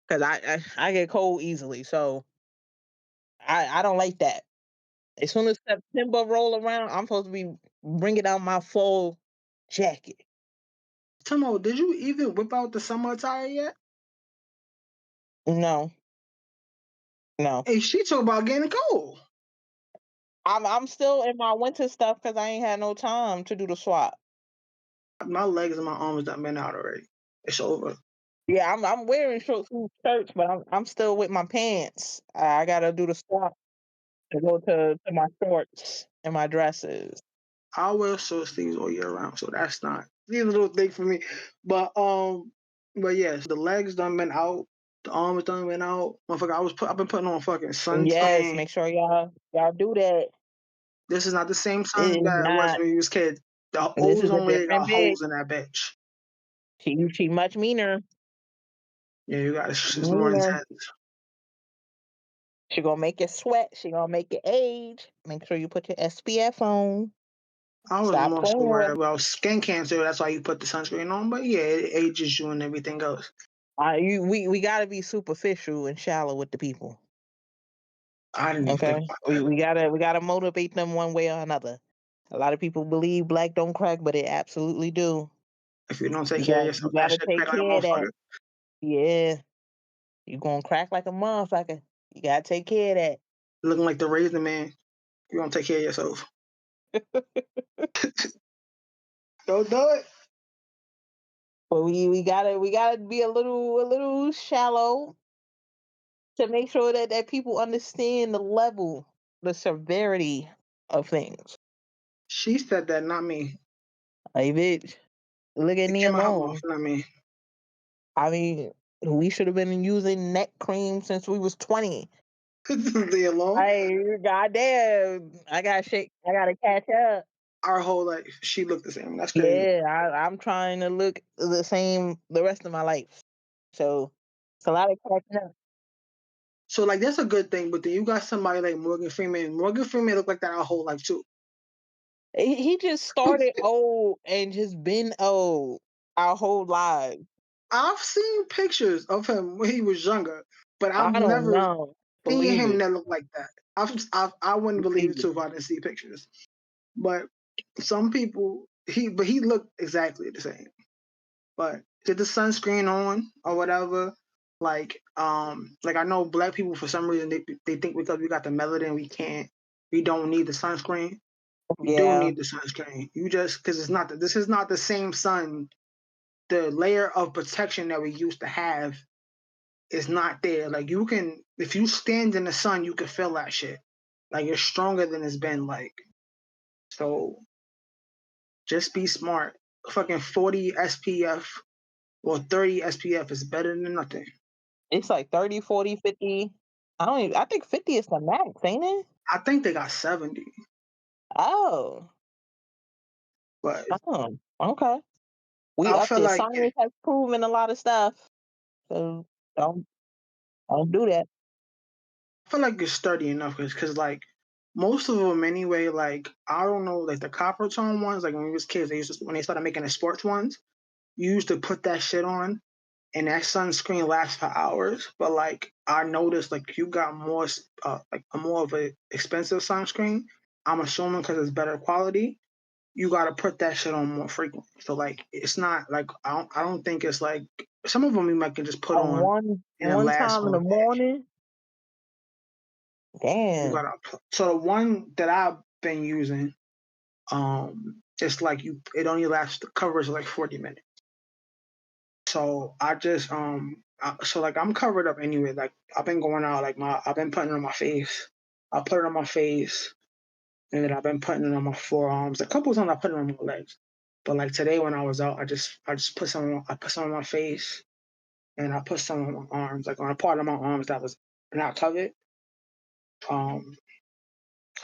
A: because I get cold easily, so I don't like that. As soon as September roll around, I'm supposed to be bringing out my full jacket.
B: Timo, did you even whip out the summer attire yet?
A: No, no.
B: Hey, she talk about getting cold.
A: I'm still in my winter stuff because I ain't had no time to do the swap.
B: My legs and my arms done been out already. It's over.
A: Yeah, I'm wearing short sleeve shirts, but I'm still with my pants. I gotta do the swap to go to my shorts and my dresses.
B: I wear short sleeves all year round, so that's not a little thing for me. But yes, the legs done been out, the arms done been out. Motherfucker, I've been putting on fucking
A: Yes,
B: sunscreen.
A: make sure y'all do that.
B: This is not the same
A: It
B: sun
A: is
B: that it was
A: not.
B: when you was kid. The
A: This
B: O's
A: is a
B: only got
A: different bitch.
B: holes in that bitch.
A: She much meaner.
B: Yeah, you got it's more
A: Meaner.
B: intense.
A: She gonna make you sweat. She gonna make you age. Make sure you put your SPF on.
B: I was
A: Stop
B: more so
A: playing with
B: worried
A: it.
B: about skin cancer. That's why you put the sunscreen on. But yeah, it ages you and everything else.
A: We gotta be superficial and shallow with the people.
B: I didn't even think
A: Okay,
B: about that.
A: we gotta motivate them one way or another. A lot of people believe black don't crack, but it absolutely do.
B: If you don't take
A: You
B: care of
A: got you
B: yourself, that
A: gotta
B: shit
A: take
B: crack like a
A: care of that.
B: motherfucker.
A: Yeah, you gonna crack like a motherfucker. You gotta take care of
B: Looking like the raisin man. You don't take care of yourself.
A: that.
B: Don't do it.
A: But we gotta be a little shallow to make sure that people understand the level, the severity of things.
B: She said that, not me.
A: Like, bitch, look at
B: It
A: me
B: came out her mouth,
A: alone.
B: not me.
A: I mean, we should have been using neck cream since we was 20.
B: Leave alone.
A: Hey, goddamn, I gotta catch up.
B: Our whole life, she looked the same. That's crazy.
A: Yeah, I'm trying to look the same the rest of my life. So it's a lot of catching up.
B: So like that's a good thing. But then you got somebody like Morgan Freeman. Morgan Freeman looked like that our whole life too.
A: He just started old and just been old our whole lives.
B: I've seen pictures of him when he was younger, but I've
A: I don't
B: never
A: know.
B: seen
A: Believe
B: him
A: it.
B: that look like that. I wouldn't believe
A: Believe
B: it
A: it.
B: too if I didn't see pictures. But some people, he looked exactly the same. But get the sunscreen on or whatever. Like I know black people for some reason they think because we got the melanin we don't need the sunscreen. You do
A: Yeah.
B: need the sunscreen. You just because this is not the same sun. The layer of protection that we used to have is not there. Like you can if you stand in the sun, you can feel that shit. Like it's stronger than it's been. Like so, just be smart. Fucking 40 SPF or 30 SPF is better than nothing.
A: It's like 30, 40, 50. I think 50 is the max, ain't it?
B: I think they got 70,
A: Oh.
B: but
A: Oh. Okay. We
B: I
A: up
B: feel
A: there.
B: like
A: Science has proven a lot of stuff. So don't don't do that.
B: it's sturdy enough because like most of them anyway. Like I don't know, like the copper tone ones. Like when we was kids, they used to when they started making the sports ones, you used to put that shit on, and that sunscreen lasts for hours. But like I noticed, like you got more like a more of a expensive sunscreen. I'm assuming because it's better quality. You got to put that shit on more frequent. So like it's not like I don't think it's like some of them you might can just put on and it
A: One
B: lasts
A: time in
B: all
A: the
B: day.
A: morning.
B: You
A: Damn.
B: gotta so the one that I've been using, it's like it only lasts the coverage like 40 minutes. So I just so like I'm covered up anyway. Like I've been going out like I've been putting it on my face. I put it on my face, and then I've been putting it on my forearms. A couple of times I put it on my legs, but like today when I was out, I just put some on my face, and I put some on my arms, like on a part of my arms that was not covered, um,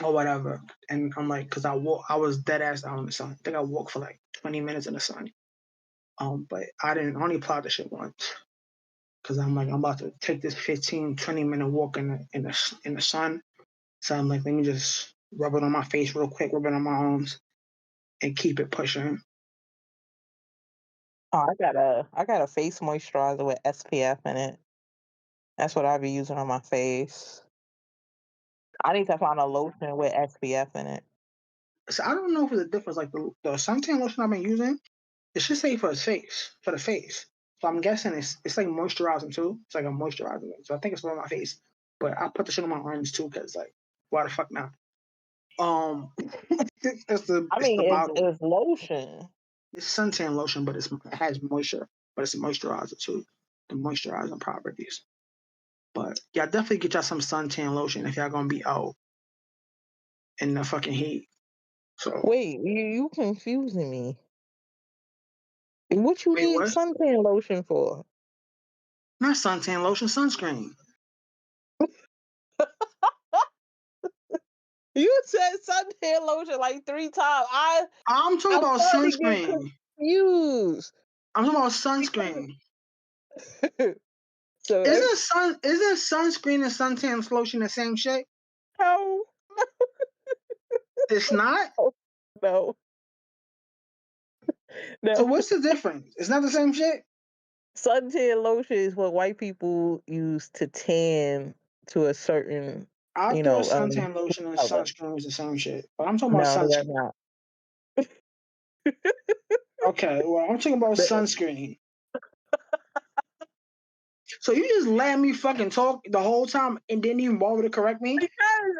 B: or whatever. And I'm like, cause I was dead ass out in the sun. I think I walked for like 20 minutes in the sun. But I only applied the shit once. Cause I'm like, I'm about to take this 15, 20-minute walk in the sun. So I'm like, let me just rub it on my face real quick, rub it on my arms, and keep it pushing.
A: Oh, I got a face moisturizer with SPF in it. That's what I be using on my face. I need to find a lotion with SPF in it.
B: So I don't know if it's a difference. Like the suntan lotion I've been using, it should say for the face. So I'm guessing it's like moisturizing too. It's like a moisturizer. So I think it's for my face. But I put the shit on my arms too, cause like, why the fuck not? It's the
A: I mean,
B: bottle.
A: it's lotion.
B: It's suntan lotion, but it has moisture, but it's a moisturizer too. The moisturizing properties. But yeah, definitely get y'all some suntan lotion if y'all gonna be out in the fucking heat. So
A: Wait, you confusing me. What you
B: wait,
A: need
B: what?
A: suntan lotion for?
B: Not suntan lotion, sunscreen.
A: You said suntan lotion like 3 times.
B: I'm talking
A: I'm
B: about
A: starting to get
B: sunscreen.
A: confused.
B: I'm talking about sunscreen.
A: So if
B: Isn't sunscreen and suntan lotion the same shit?
A: no,
B: It's not.
A: no,
B: So
A: no.
B: what's the difference? It's not the same shit.
A: Suntan lotion is what white people use to tan to a certain,
B: I
A: you
B: thought
A: know,
B: suntan lotion and
A: color.
B: sunscreen was the same shit, but I'm talking about
A: No, they're
B: sunscreen.
A: not.
B: Okay, well I'm talking about
A: Because
B: sunscreen. So you just let me fucking talk the whole time and didn't even bother to correct me?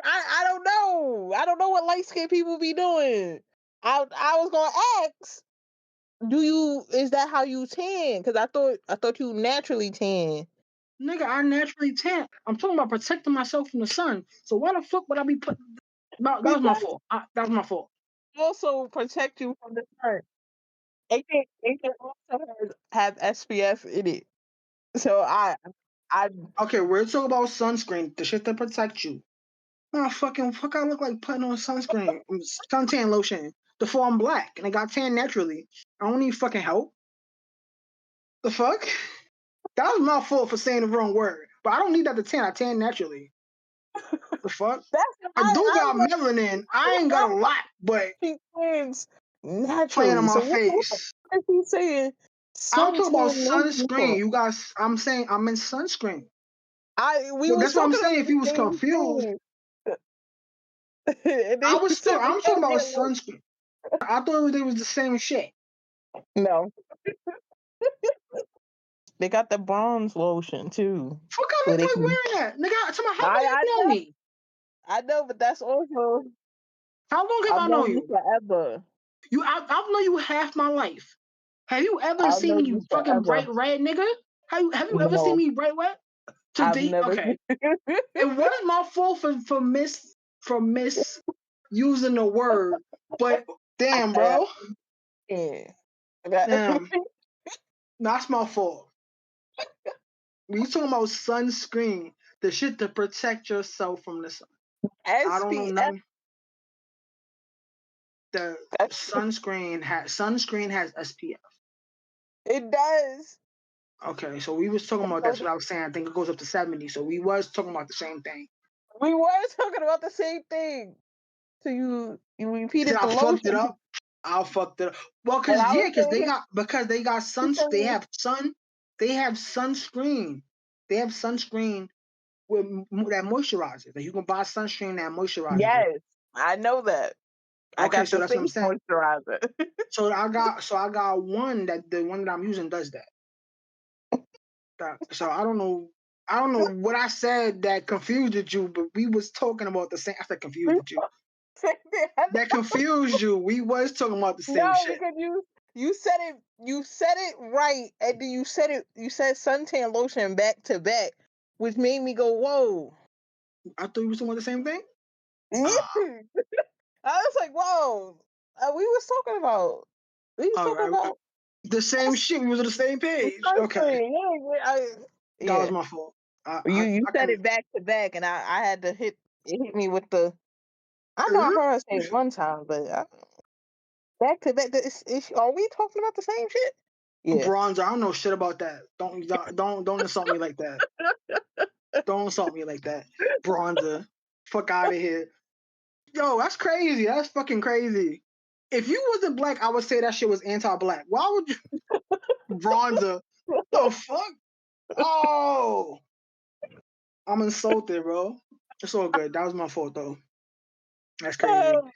A: I don't know. I don't know what light skinned people be doing. I was gonna ask, is that how you tan? Because I thought you naturally tan.
B: Nigga, I naturally tan. I'm talking about protecting myself from the sun. So why the fuck would I be putting? That was my
A: Because
B: fault. That was my fault.
A: also protect you from the sun. It can also have SPF in it. So I
B: Okay, we're talking about sunscreen, the shit that protects you. Oh, fucking fuck! I look like putting on sunscreen, suntan lotion. The I'm black and I got tan naturally. I don't need fucking help. The fuck? That was my fault for saying the wrong word. But I don't need that to tan. I tan naturally. The fuck?
A: that's
B: I do
A: I
B: got
A: was
B: melanin. I ain't got a lot, but
A: she tans
B: playing on
A: naturally.
B: my
A: So what
B: face.
A: is he saying?
B: I'm talking about
A: Suntan lotion
B: sunscreen.
A: for?
B: You guys, I'm saying I'm in sunscreen.
A: We
B: Well,
A: was
B: that's what I'm
A: talking
B: saying.
A: about
B: If
A: the
B: you was
A: same
B: confused,
A: thing. And then you said
B: I'm talking about
A: suntan lotion.
B: sunscreen. I thought it was the same shit.
A: No. They got the bronze lotion too.
B: Fuck, I
A: Where
B: look
A: they
B: like
A: can
B: wearing that, nigga. Tell me, how long you
A: I
B: know
A: know,
B: me?
A: but that's also
B: How long have
A: I've
B: I known
A: known you
B: you?
A: forever.
B: I've known you half my life. Have you ever
A: I've
B: seen
A: known
B: me
A: you
B: fucking
A: forever.
B: bright red, nigga? Have you ever seen
A: No,
B: me bright red?
A: I've never
B: Okay. And what is my fault for miss using the word? But damn,
A: I,
B: bro.
A: yeah.
B: Damn. That's my fault. We talking about sunscreen, the shit to protect yourself from the sun. I don't know
A: SPF.
B: nothing. The sunscreen has SPF.
A: It does.
B: Okay, so we was talking about that's what I was saying. I think it goes up to 70. So we was talking about the same thing.
A: We were talking about the same thing. So you
B: Then
A: repeated
B: I
A: the
B: fucked it
A: lotion,
B: up. I fucked it up. Well,
A: and I was
B: because
A: saying
B: they got they have sunscreen. They have sunscreen with that moisturizes. Like you can buy sunscreen that moisturizes you.
A: yes, I know that. I
B: Okay,
A: got
B: so
A: the
B: that's what I'm
A: face
B: saying.
A: moisturizer.
B: So I got one that the one that I'm using does that. So I don't know. I don't know what I said that confused you, but we was talking about the same. I said confused you. That confused you. We was talking about the same
A: No,
B: shit.
A: because you said it right, and then you said suntan lotion back to back, which made me go whoa.
B: I thought we was talking about the same thing. Ah,
A: I was like whoa. We was
B: all
A: talking
B: right.
A: about
B: The same shit. We was on the same page. Okay,
A: sunscreen.
B: that was
A: Yeah.
B: my fault.
A: You
B: I
A: said
B: can.
A: it back to back, and I had to hit me with the. I know I heard her say it one time, but back to back. Are we talking about the same shit? Yeah.
B: Bronzer. I don't know shit about that. Don't insult me like that. Don't insult me like that. Bronzer. Fuck out of here. Yo, that's crazy. That's fucking crazy. If you wasn't black, I would say that shit was anti-black. Why would you bronzer? The fuck? Oh, I'm insulted, bro. It's all good. That was my fault though. That's crazy.
A: Oh,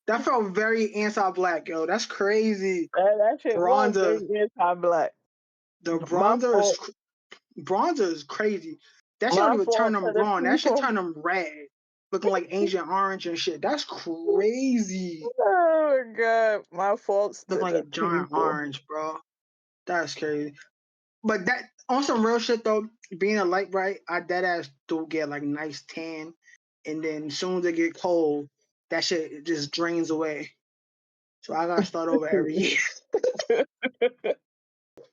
B: That felt very anti-black, yo. That's crazy.
A: that shit was very
B: Bronzer.
A: anti-black.
B: The
A: My fault.
B: bronzer is crazy. That shit don't
A: My
B: even turn
A: fault
B: them
A: to the
B: wrong. That shit
A: people.
B: turn them red. looking like Agent Orange and shit. That's crazy.
A: Oh my god, my faults
B: Looking
A: to
B: like a
A: the
B: giant
A: people.
B: orange, bro. That's crazy. But that on some real shit though, being a light bright, I dead ass do get like nice tan, and then as soon as it get cold, that shit just drains away. So I gotta start over every year.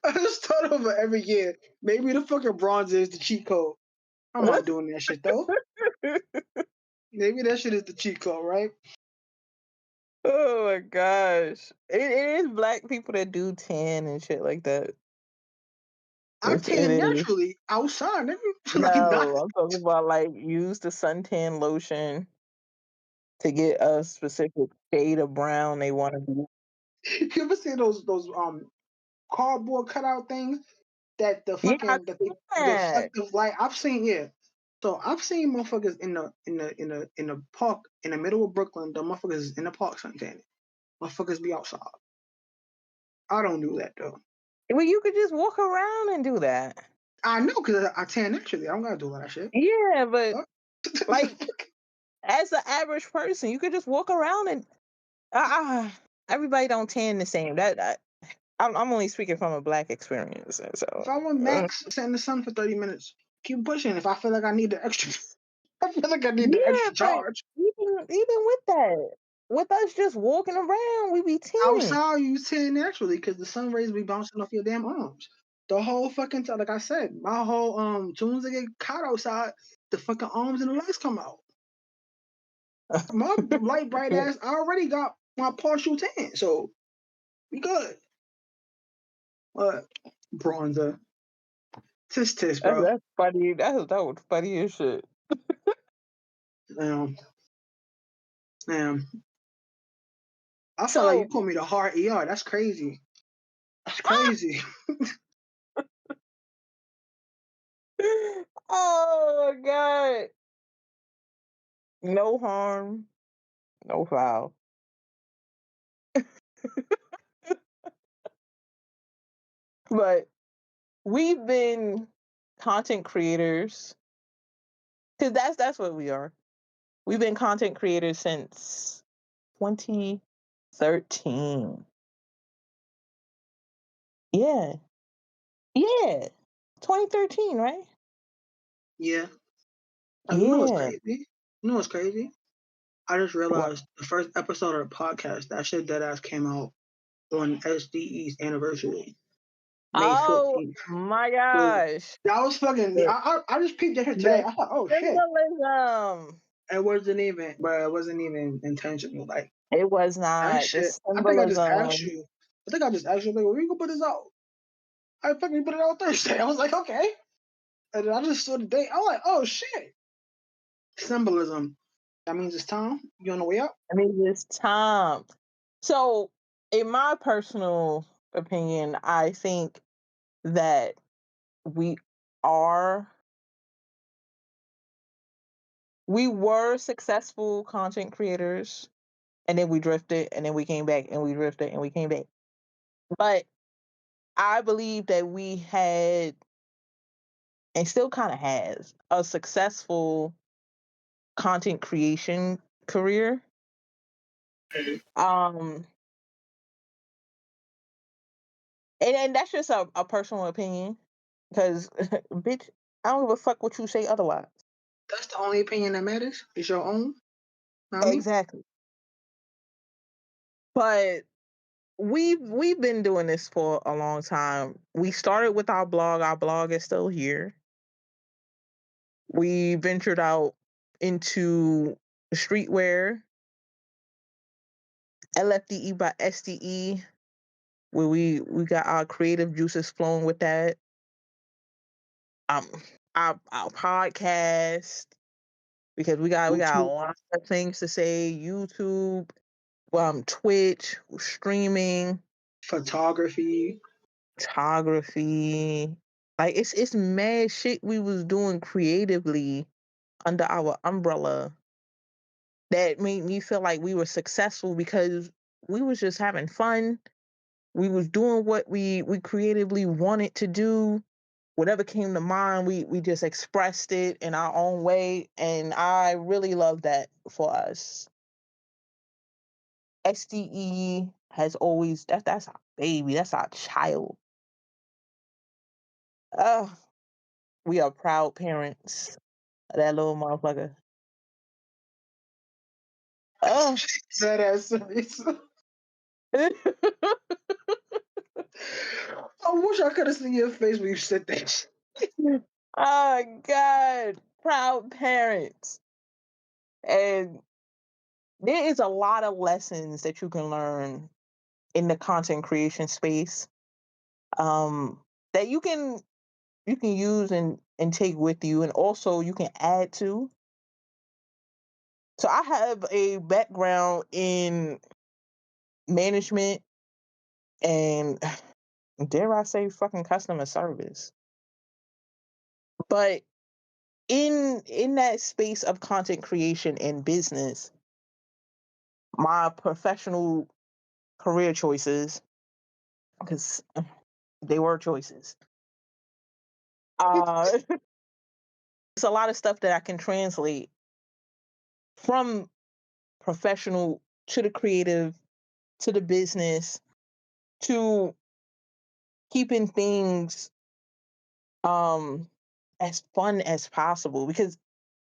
B: I gotta start over every year. Maybe the fucking bronzer is the cheat code. I'm not doing that shit though. Maybe that shit is the cheat code, right?
A: Oh my gosh. It is black people that do tan and shit like that.
B: I
A: It
B: tan
A: is.
B: naturally outside, nigga. Like not.
A: No, I'm talking about like use the suntan lotion to get a specific shade of brown they want to be.
B: You ever see those cardboard cutout things that the
A: Yeah, I've
B: fucking
A: seen
B: the
A: that.
B: reflective light? I've seen, yeah. So I've seen motherfuckers in the park in the middle of Brooklyn. The motherfuckers is in the park suntanning. Motherfuckers be outside. I don't do that though.
A: Well, you could just walk around and do that.
B: I know because I tan naturally. I don't gotta do all that shit.
A: Yeah, but
B: Fuck.
A: like as an average person, you could just walk around and uh, everybody don't tan the same. I'm only speaking from a black experience,
B: If
A: so
B: I want max, sit in the sun for 30 minutes. Keep pushing. If I feel like I need the extra, I feel like I need the
A: yeah.
B: extra
A: But
B: charge.
A: even with that, with us just walking around, we be tanning.
B: Outside, you tan naturally because the sun rays be bouncing off your damn arms. The whole fucking time, like I said, my whole soon as I get caught outside, the fucking arms and the legs come out. My light bright ass, I already got my partial tan, so we good. But bronzer, tis, bro.
A: That's funny. That was funny as shit.
B: Um, um, I felt like you
A: So,
B: called me the hard ER. That's crazy. That's crazy.
A: oh my god, no harm, no foul. But we've been content creators because that's what we are. We've been content creators since 2013. Yeah, yeah, 2013, right?
B: Yeah. You know what's
A: Yeah.
B: crazy? You know what's crazy? I just
A: What?
B: realized the first episode of the podcast, that shit dead ass came out on SDE's anniversary, May
A: Oh
B: 14th.
A: my
B: Was
A: gosh.
B: that was fucking
A: The,
B: I just peeped at her today.
A: the
B: I thought, oh shit.
A: symbolism.
B: It wasn't even intentional. Like
A: It was
B: that
A: not the
B: shit. I think I just asked
A: symbolism.
B: you. I think I just asked you, like, when you gonna put this out? I fucking put it out Thursday. I was like, okay. And then I just saw the date. I'm like, oh shit. Symbolism. That means it's time. You on the way up?
A: I mean, it's time. So, in my personal opinion, I think that we are, we were successful content creators, and then we drifted, and then we came back, and we drifted, and we came back. But I believe that we had, and still kind of has, a successful content creation career. Um, and that's just a personal opinion because, bitch, I don't give a fuck what you say otherwise.
B: That's the only opinion that matters. Is your own. Know what I mean?
A: Exactly. But we've been doing this for a long time. We started with our blog. Our blog is still here. We ventured out into streetwear, LFDE by SDE, where we got our creative juices flowing with that. Um, our podcast because we got a
B: YouTube
A: lot of things to say. YouTube, Twitch, streaming,
B: photography.
A: photography. Like it's mad shit we was doing creatively under our umbrella that made me feel like we were successful because we was just having fun. We was doing what we creatively wanted to do. whatever came to mind, we just expressed it in our own way, and I really love that for us. SDE has always that's our baby, that's our child. Uh, we are proud parents of that little motherfucker. Uh,
B: That ass serious. I wish I could have seen your face when you said that.
A: oh God, proud parents. And there is a lot of lessons that you can learn in the content creation space, that you can use and take with you, and also you can add to. So I have a background in management and dare I say fucking customer service. But in that space of content creation and business, my professional career choices, because they were choices. It's a lot of stuff that I can translate from professional to the creative to the business to keeping things um as fun as possible, because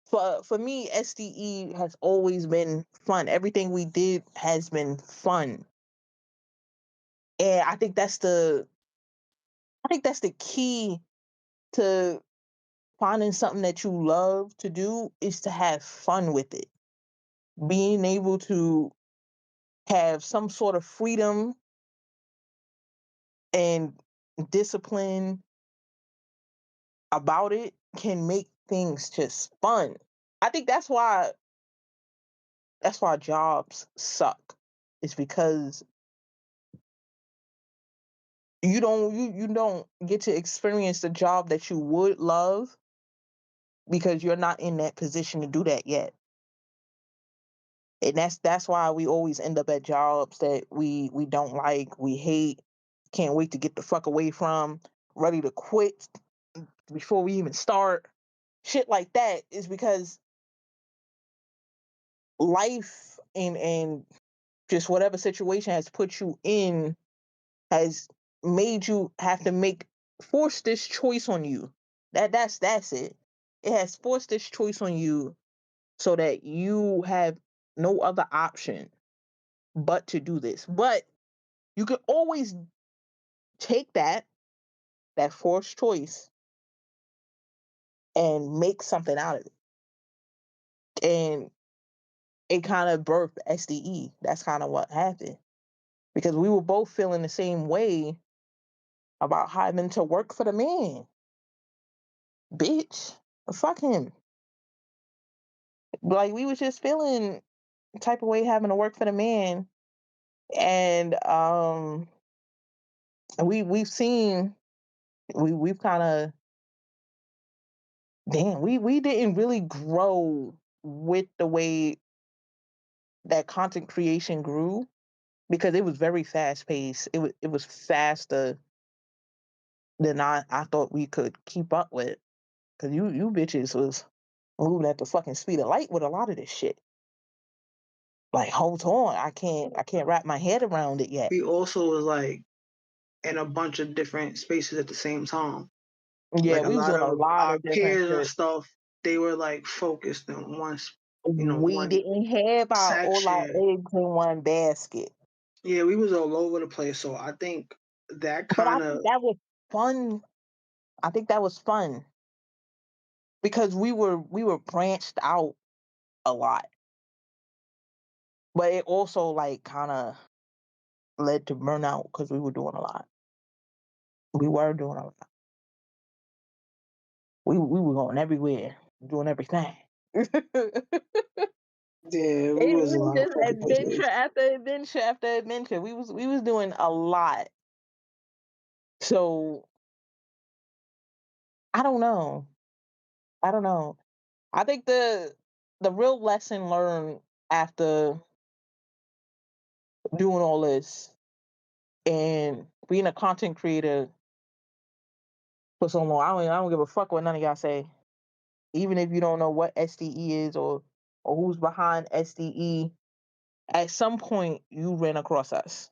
A: for me SDE has always been fun. Everything we did has been fun. And I think that's the key to finding something that you love to do, is to have fun with it. Being able to have some sort of freedom and discipline about it can make things just fun. I think that's why jobs suck. It's because you don't get to experience the job that you would love, because you're not in that position to do that yet. And that's why we always end up at jobs that we don't like, we hate, can't wait to get the fuck away from, ready to quit before we even start. Shit like that is because life and just whatever situation has put you in has made you have to force this choice on you. That's it. It has forced this choice on you so that you have no other option but to do this. But you can always take that forced choice and make something out of it. And it kind of birthed SDE. That's kind of what happened, because we were both feeling the same way about having to work for the man. Bitch, fuck him. Like, we was just feeling the type of way having to work for the man. And we've seen, we've kind of, damn, we didn't really grow with the way that content creation grew, because it was very fast paced. It was faster than I thought we could keep up with. Cause you bitches was moving at the fucking speed of light with a lot of this shit. Like, hold on, I can't wrap my head around it yet.
B: We also was like in a bunch of different spaces at the same time.
A: Yeah,
B: Like a
A: we was
B: lot
A: doing a
B: of
A: lot
B: our
A: of different
B: peers and
A: shit.
B: stuff, they were like focused on
A: We
B: one
A: didn't have all our
B: section.
A: eggs in one basket.
B: Yeah, we was all over the place. So I think that
A: But I
B: kind
A: think
B: of
A: that was fun. I think that was fun because we were branched out a lot. But it also like kind of led to burnout because we were doing a lot. We were doing a lot. We were going everywhere, doing everything.
B: yeah, we
A: It
B: was a
A: was
B: lot of
A: just
B: fucking
A: adventure
B: places.
A: after adventure after adventure. We was doing a lot. So I don't know. I don't know. I think the real lesson learned after doing all this and being a content creator for so long. I don't give a fuck what none of y'all say. Even if you don't know what SDE is or who's behind SDE, at some point you ran across us,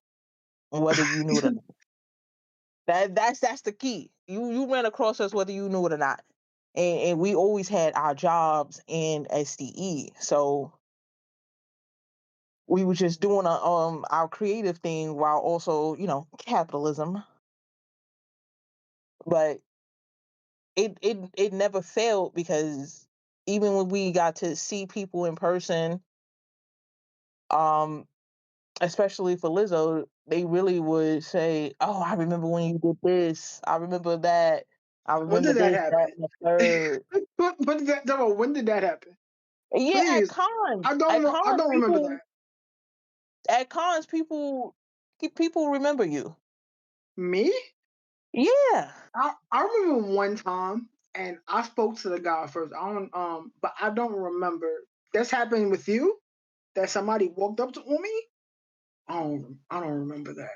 A: whether you knew it or not. That's the key. You ran across us whether you knew it or not. And we always had our jobs in SDE. So we were just doing our creative thing while also, capitalism. But it never failed because even when we got to see people in person, um, especially for Lizzo, they really would say, "Oh, I remember when you did this. I remember that. I
B: When
A: remember
B: did that
A: this, that,
B: happen?
A: and the third."
B: When did that? No, when did that happen?
A: Yeah, at
B: Please,
A: cons,
B: I
A: at
B: don't. I
A: cons,
B: don't remember
A: people,
B: that.
A: at cons, people remember you.
B: Me?
A: Yeah.
B: I remember one time, and I spoke to the guy first. I don't but I don't remember. This happened with you? That somebody walked up to on me? I don't remember that.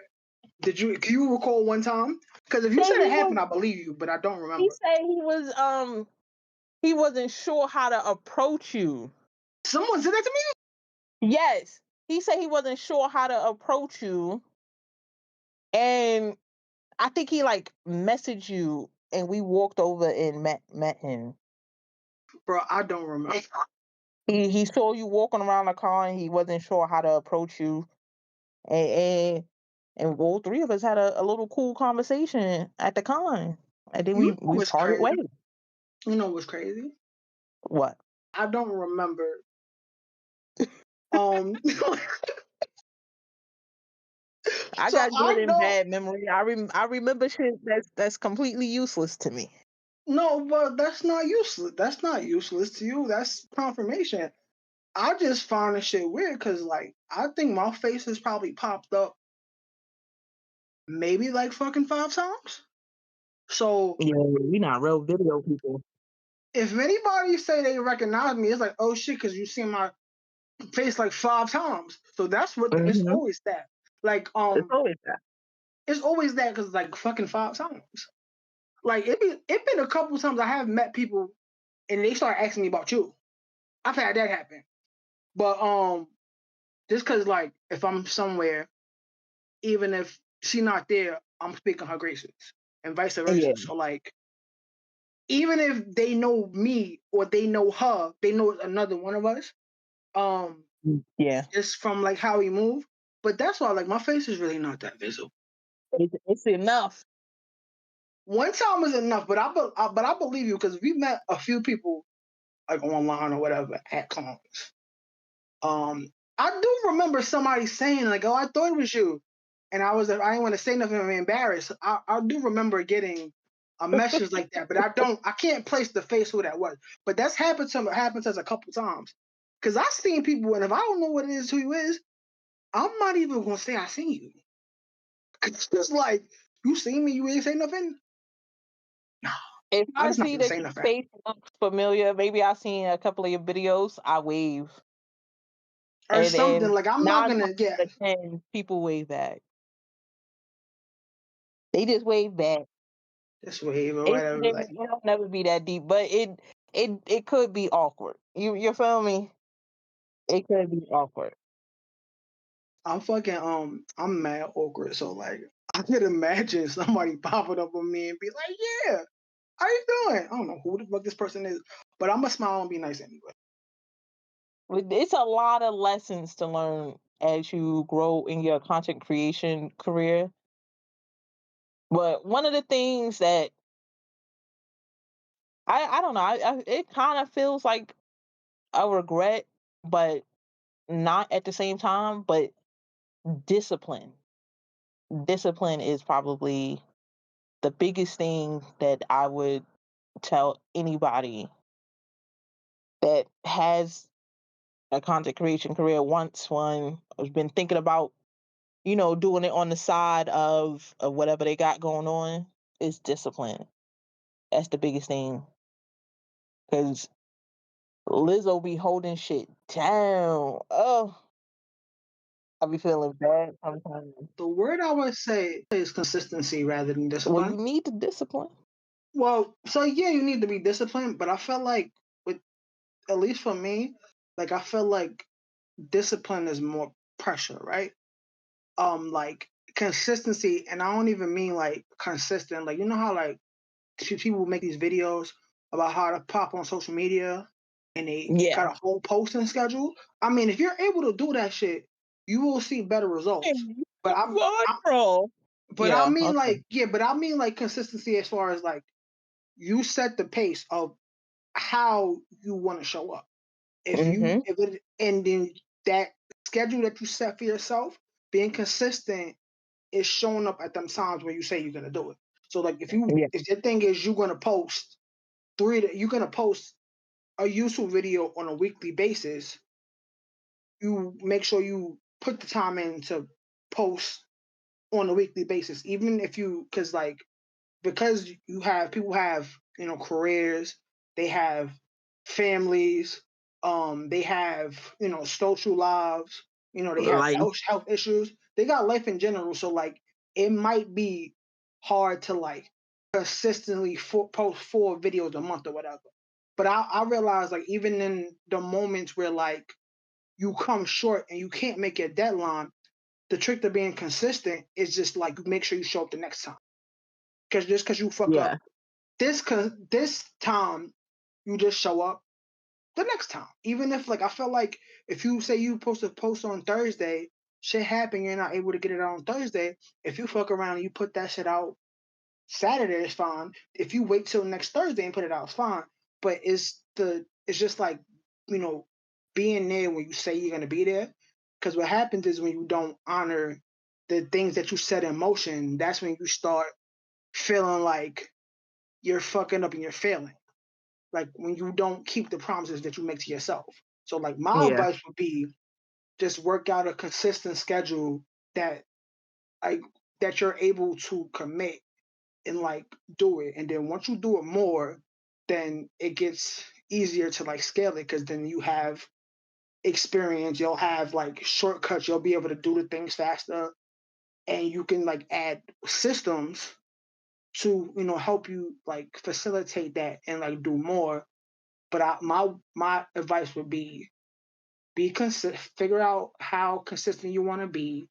B: Did you? Can you recall one time? Because if you
A: Say
B: said it
A: he was.
B: happened, I believe you, but I don't
A: He
B: remember.
A: said he wasn't sure how to approach you.
B: Someone said that to me.
A: Yes, he said he wasn't sure how to approach you, and I think he like messaged you, and we walked over and met him.
B: Bro, I don't remember.
A: He saw you walking around the car, and he wasn't sure how to approach you, and all three of us had a little cool conversation at the con, and then
B: You know
A: we
B: what's
A: parted
B: crazy?
A: ways.
B: You know what's crazy?
A: What?
B: I don't remember. Um,
A: I
B: so
A: got good
B: I
A: and
B: don't.
A: bad memory. I remember shit that's completely useless to me.
B: No, but that's not useless. That's not useless to you. That's confirmation. I just find this shit weird because, like, I think my face has probably popped up maybe like fucking 5 times. So
A: Yeah, we not real video people.
B: if anybody say they recognize me, it's like, oh shit, because you seen my face like 5 times. So that's what it's
A: Mm-hmm.
B: always that. Like,
A: It's always that.
B: it's always that because like fucking 5 times. Like it been a couple times I have met people and they start asking me about you. I've had that happen. But just cause like if I'm somewhere, even if she not there, I'm speaking her graces. And vice
A: Yeah,
B: versa. So like even if they know me or they know her, they know another one of us. Um
A: yeah.
B: just from like how we move. But that's why like my face is really not that visible.
A: It's enough.
B: One time is enough, but but I believe you because we met a few people like online or whatever at cons. Um, I do remember somebody saying like, "Oh, I thought it was you," and I didn't want to say nothing. I'm embarrassed. I do remember getting a message like that, but I can't place the face who that was. But that's happened to us a couple times. Cause I've seen people, and if I don't know what it is who you is, I'm not even gonna say I seen you. It's just like you seen me, you ain't say nothing. No,
A: If
B: I
A: I
B: just not
A: see
B: gonna
A: that
B: say
A: your
B: nothing.
A: face looks familiar, maybe I've seen a couple of your videos, I wave.
B: Or
A: And
B: something
A: then
B: like I'm not
A: 9
B: gonna
A: times
B: get
A: out of 10, people wave back. They just wave back.
B: this wave or whatever. Like
A: It'll never be that deep, but it could be awkward. You feel me? It could be awkward.
B: I'm fucking I'm mad awkward. So like I could imagine somebody popping up on me and be like, "Yeah, how you doing?" I don't know who the fuck this person is, but I'm gonna smile and be nice anyway.
A: It's a lot of lessons to learn as you grow in your content creation career. But one of the things that I don't know, it kind of feels like a regret, but not at the same time. But discipline, discipline is probably the biggest thing that I would tell anybody that has a content creation career, once one has been thinking about, doing it on the side of whatever they got going on, is discipline. That's the biggest thing. Because Lizzo be holding shit down. Oh, I be feeling bad sometimes.
B: The word I would say is consistency rather than
A: Well, you
B: discipline.
A: need the discipline.
B: Well, so yeah, you need to be disciplined, but I feel like with at least for me, like I feel like discipline is more pressure, right? Like consistency, and I don't even mean like consistent. Like you know how like people make these videos about how to pop on social media and they
A: Yeah.
B: got a whole posting schedule. I mean, if you're able to do that shit, you will see better results.
A: And
B: But I'm
A: viral.
B: but I
A: Yeah.
B: mean
A: Okay.
B: like yeah, but I mean like consistency as far as like you set the pace of how you want to show up.
A: Mm-hmm.
B: If it and then that schedule that you set for yourself, being consistent is showing up at them times where you say you're gonna do it. So like
A: Yeah.
B: if your thing is you're gonna post a YouTube video on a weekly basis, you make sure you put the time in to post on a weekly basis, even if you because you have people have careers, they have families, they have social lives, they have
A: Life.
B: health issues, they got life in general. So like it might be hard to like consistently post 4 videos a month or whatever. But I realize like even in the moments where like you come short and you can't make your deadline, the trick to being consistent is just like make sure you show up the next time. Because just because you fuck
A: Yeah.
B: up this time, you just show up the next time. Even if like I felt like if you say you post a post on Thursday, shit happen, you're not able to get it out on Thursday. If you fuck around and you put that shit out Saturday, it's fine. If you wait till next Thursday and put it out, it's fine. But it's just like you know being there when you say you're gonna be there. Because what happens is when you don't honor the things that you set in motion, that's when you start feeling like you're fucking up and you're failing. Like when you don't keep the promises that you make to yourself. So like my
A: Yeah.
B: advice would be just work out a consistent schedule that like that you're able to commit and like do it. And then once you do it more, then it gets easier to like scale it because then you have experience, you'll have like shortcuts, you'll be able to do the things faster and you can like add systems to help you like facilitate that and like do more. But my advice would be figure out how consistent you want to be,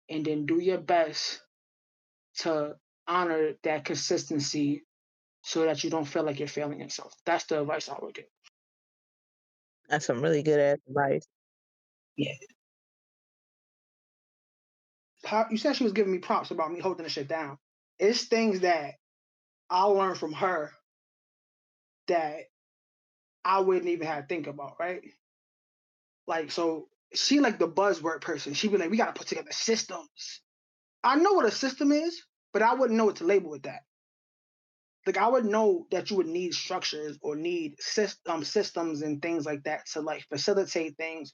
B: and then do your best to honor that consistency so that you don't feel like you're failing yourself. That's the advice I would give.
A: That's some really good ass advice.
B: Yeah. You said she was giving me props about me holding the shit down. It's things that I learned from her that I wouldn't even have to think about, right? Like, so she like the buzzword person. She'd be like, we gotta put together systems. I know what a system is, but I wouldn't know what to label with that. Like I would know that you would need structures or need systems and things like that to like facilitate things,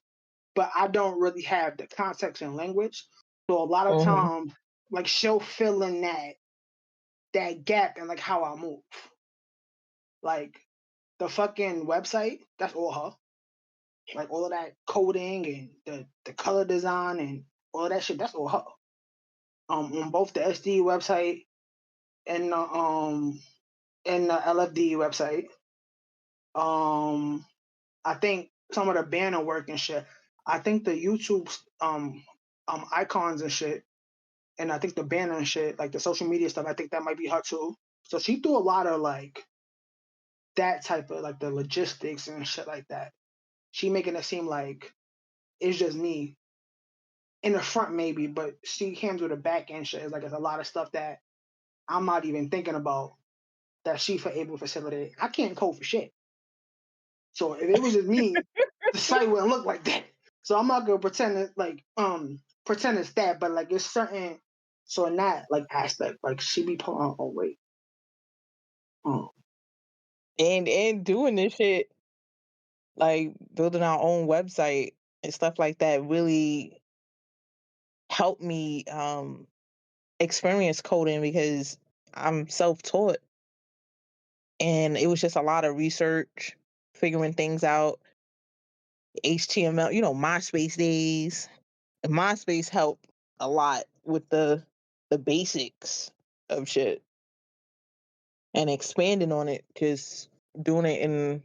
B: but I don't really have the context and language. So a lot of
A: Mm-hmm.
B: times, like she'll fill in that gap and like how I move. Like the fucking website, that's all her. Like all of that coding and the color design and all of that shit, that's all her. On both the SD website and the LFD website. Um, I think some of the banner work and shit. I think the YouTube icons and shit, and I think the banner and shit, like the social media stuff. I think that might be her too. So she do a lot of like that type of like the logistics and shit like that. She making it seem like it's just me in the front maybe, but she handles the back end shit. It's like it's a lot of stuff that I'm not even thinking about that she for able to facilitate. I can't code for shit. So if it was just me, the site wouldn't look like that. So I'm not gonna pretend it's that, but like it's certain so in that like aspect, like she be pulling oh wait. Oh
A: And doing this shit, like building our own website and stuff like that really helped me experience coding because I'm self-taught and it was just a lot of research, figuring things out, HTML, MySpace days. And MySpace helped a lot with the basics of shit. and expanding on it, just doing it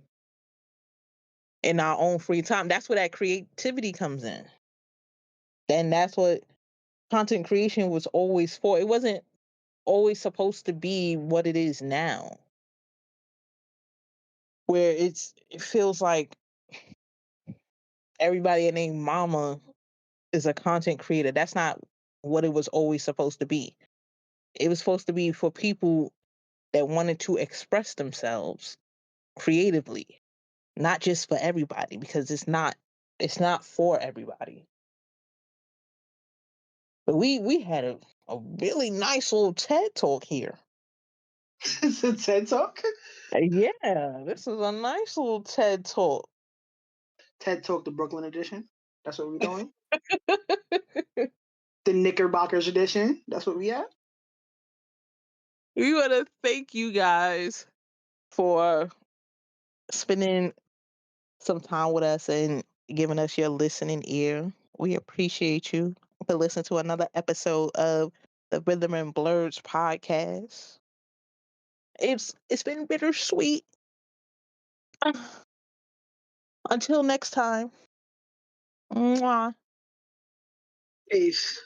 A: in our own free time. That's where that creativity comes in. And that's what content creation was always for. It wasn't always supposed to be what it is now, where it feels like everybody and their mama is a content creator. That's not what it was always supposed to be. It was supposed to be for people that wanted to express themselves creatively, not just for everybody, because it's not for everybody. But we had a really nice little TED talk here.
B: It's a TED Talk.
A: Yeah, this is a nice little TED talk.
B: TED Talk, the Brooklyn edition. That's what we're doing. The Knickerbockers edition. That's what we have.
A: We want to thank you guys for spending some time with us and giving us your listening ear. We appreciate you for listening to another episode of the Rhythm and Blerds Podcast. It's been bittersweet. Until next time. Mwah.
B: Peace.